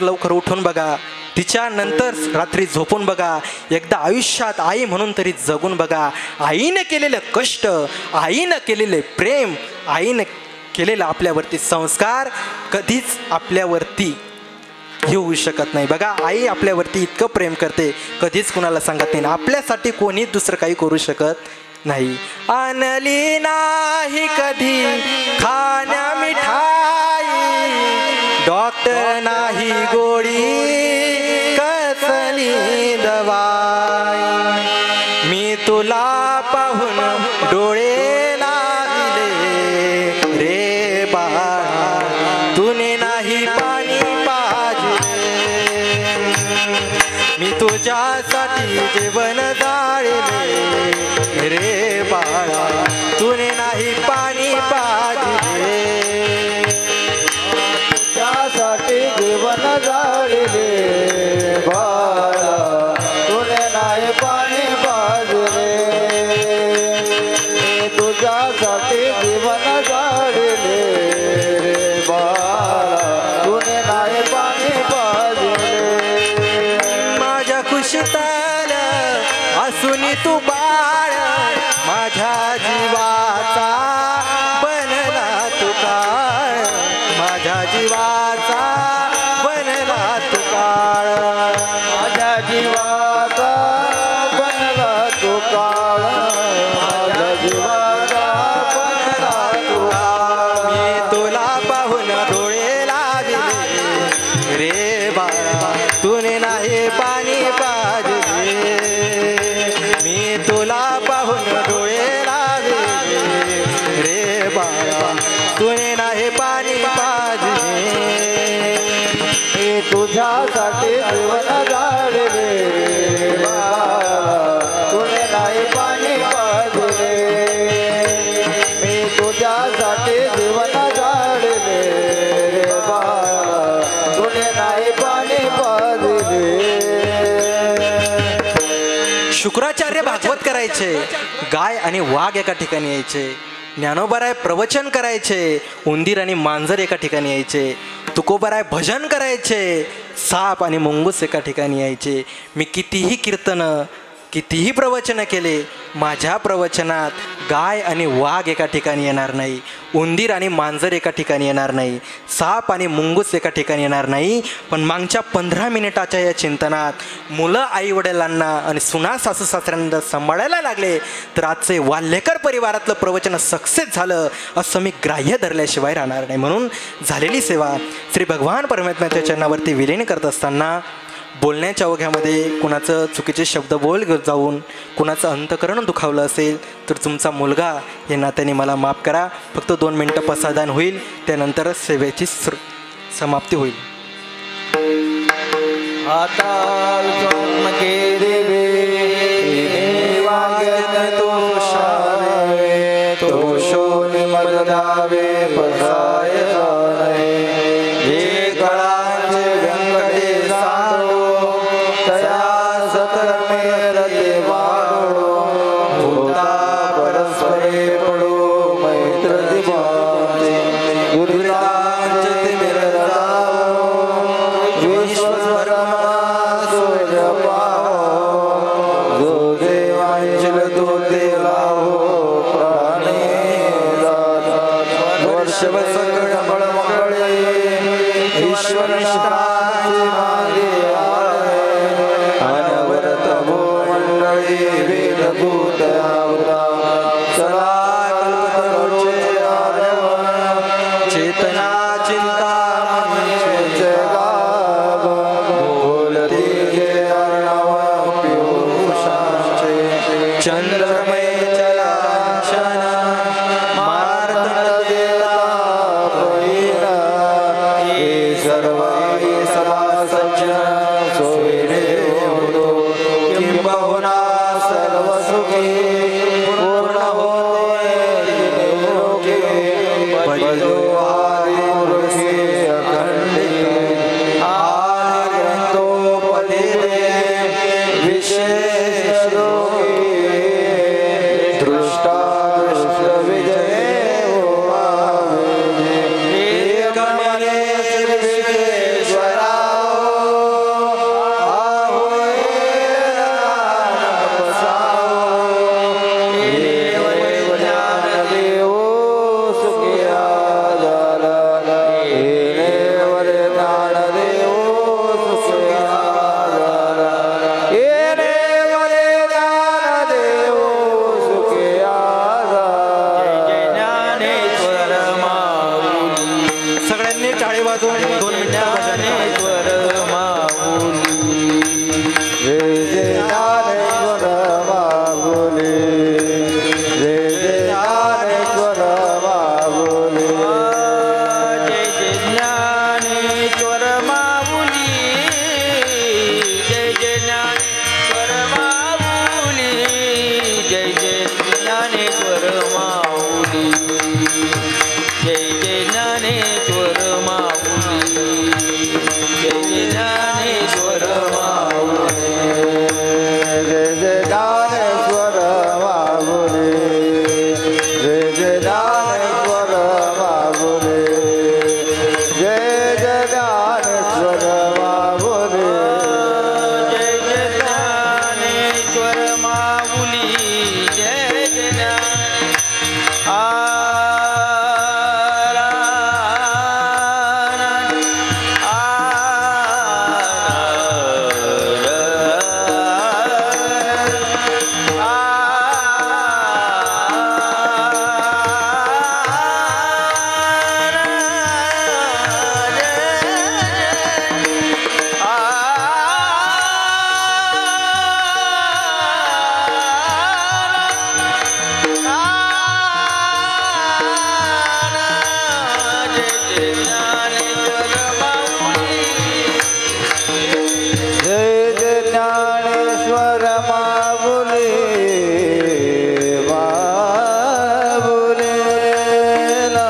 Speaker 4: लवकर उठून बघा. तिच्यानंतर रात्री झोपून बघा. एकदा आयुष्यात आई म्हणून तरी जगून बघा. आईनं केलेलं कष्ट आईनं केलेले प्रेम आईनं केलेलं आपल्यावरती संस्कार कधीच आपल्यावरती येऊ शकत नाही. बघा आई आपल्यावरती इतकं प्रेम करते कधीच कुणाला सांगत नाही. आपल्यासाठी कोणीच दुसरं काही करू शकत नाही. आणली नाही कधी खाण्या मिठाई डॉक्टर नाही गोळी कसली दवाई मी तुला पाहून डोळे लागले रे बाळा तुने नाही पाणी पाजले मी तुझ्यासाठी जीवन जाळले रे बाळा तुने नाही पाणी पाजले
Speaker 1: त्यासाठी जीवन जाळले बाळा तुने नाही पाणी पाजले तुझ्यासाठी जीवन जाळले रे बाळा तुने नाही पाणी पाजले
Speaker 4: माझ्या कुशीतल असून तू बाळ माझ्या जीवाचा बनला तू काळ माझ्या जीवाचा बनला तू काळ
Speaker 1: माझ्या जीवाचा बनला तू काळ माझ्या जीवाचा बनला तू काळ
Speaker 4: मी तुला पाहून डोळे लावले रे बाळा तुने नाही पाणी पाजले मी तुला पाहून डोळे लावले रे बाळा तुने नाही पाणी पाजले
Speaker 1: मी तुझ्यासाठी जीवन जाळले बाळा तुने नाही पाणी पाजले मी तुझ्यासाठी जीवन जाळले रे बाळा तुने नाही पाणी पाजले
Speaker 4: शुक्राचार्य भागवत करायचे गाय आणि वाघ एका ठिकाणी यायचे ज्ञानोबाराय प्रवचन करायचे उंदीर आणि मांजर एका ठिकाणी यायचे तुकोबाराय भजन करायचे साप आणि मुंगूस एका ठिकाणी यायचे मी कितीही कीर्तनं कितीही प्रवचनं केले माझ्या प्रवचनात गाय आणि वाघ एका ठिकाणी येणार नाही उंदीर आणि मांजर एका ठिकाणी येणार नाही साप आणि मुंगूस एका ठिकाणी येणार नाही पण मागच्या 15 मिनिटाच्या या चिंतनात मुलं आईवडिलांना आणि सुना सासू सासऱ्यांना सांभाळायला लागले तर आजचे वाल्हेकर परिवारातलं प्रवचन सक्सेस झालं असं मी ग्राह्य धरल्याशिवाय राहणार नाही म्हणून झालेली सेवा श्री भगवान परमात्म्याच्या चरणावरती विलीन करत असताना बोलण्याच्या ओघ्यामध्ये कुणाचं चुकीचे शब्द बोल जाऊन कुणाचं अंतकरण दुखावलं असेल तर तुमचा मुलगा हे नात्याने मला माफ करा फक्त 2 मिनटं पसायदान होईल त्यानंतरच सेवेची समाप्ती होईल
Speaker 2: ज्ञानेश्वर ज्ञानेश्वर माऊली जय जय ज्ञानेश्वर माऊली
Speaker 1: जय जय ज्ञानेश्वर माऊली जय जय ज्ञानेश्वर माऊली जय जय ज्ञानेश्वर माऊली
Speaker 2: जय जय ज्ञानेश्वर माऊली जय जय ज्ञान
Speaker 1: जय जय ज्ञानेश्वर माऊली माऊली ला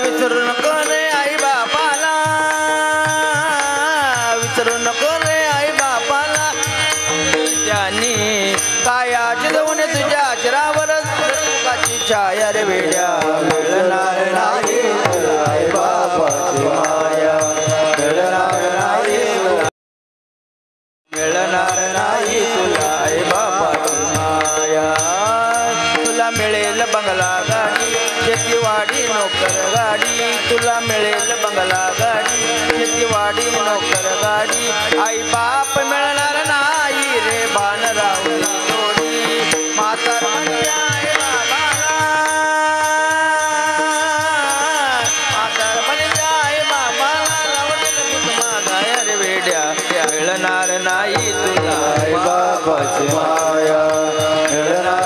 Speaker 2: विसरू नको रे आई बापाला विसरू नको रे आई बापाला त्यांनी कायाची जाऊन तुझ्या अक्षरावर सुखाची छाया रे वेड्या मिळणार नाही तुला आई बापाची माया मिळणार नाही मिळणार नाही तुला आई बापाची माया तुला मिळेल बंगला गाडी शेतीवाडी नोकर गाडी तुला मिळेल बंगला गाडी शेतीवाडी नोकर गाडी आई बाप मिळणार नाही रे बाण राहुली जोडी म्हातार म्हणजे आई बाबाला म्हातार म्हणजे आई बाबाला रावलेलं दूध मागाया रे वेड्या मिळणार नाही तुला आई
Speaker 1: बाबाची माया मिळणार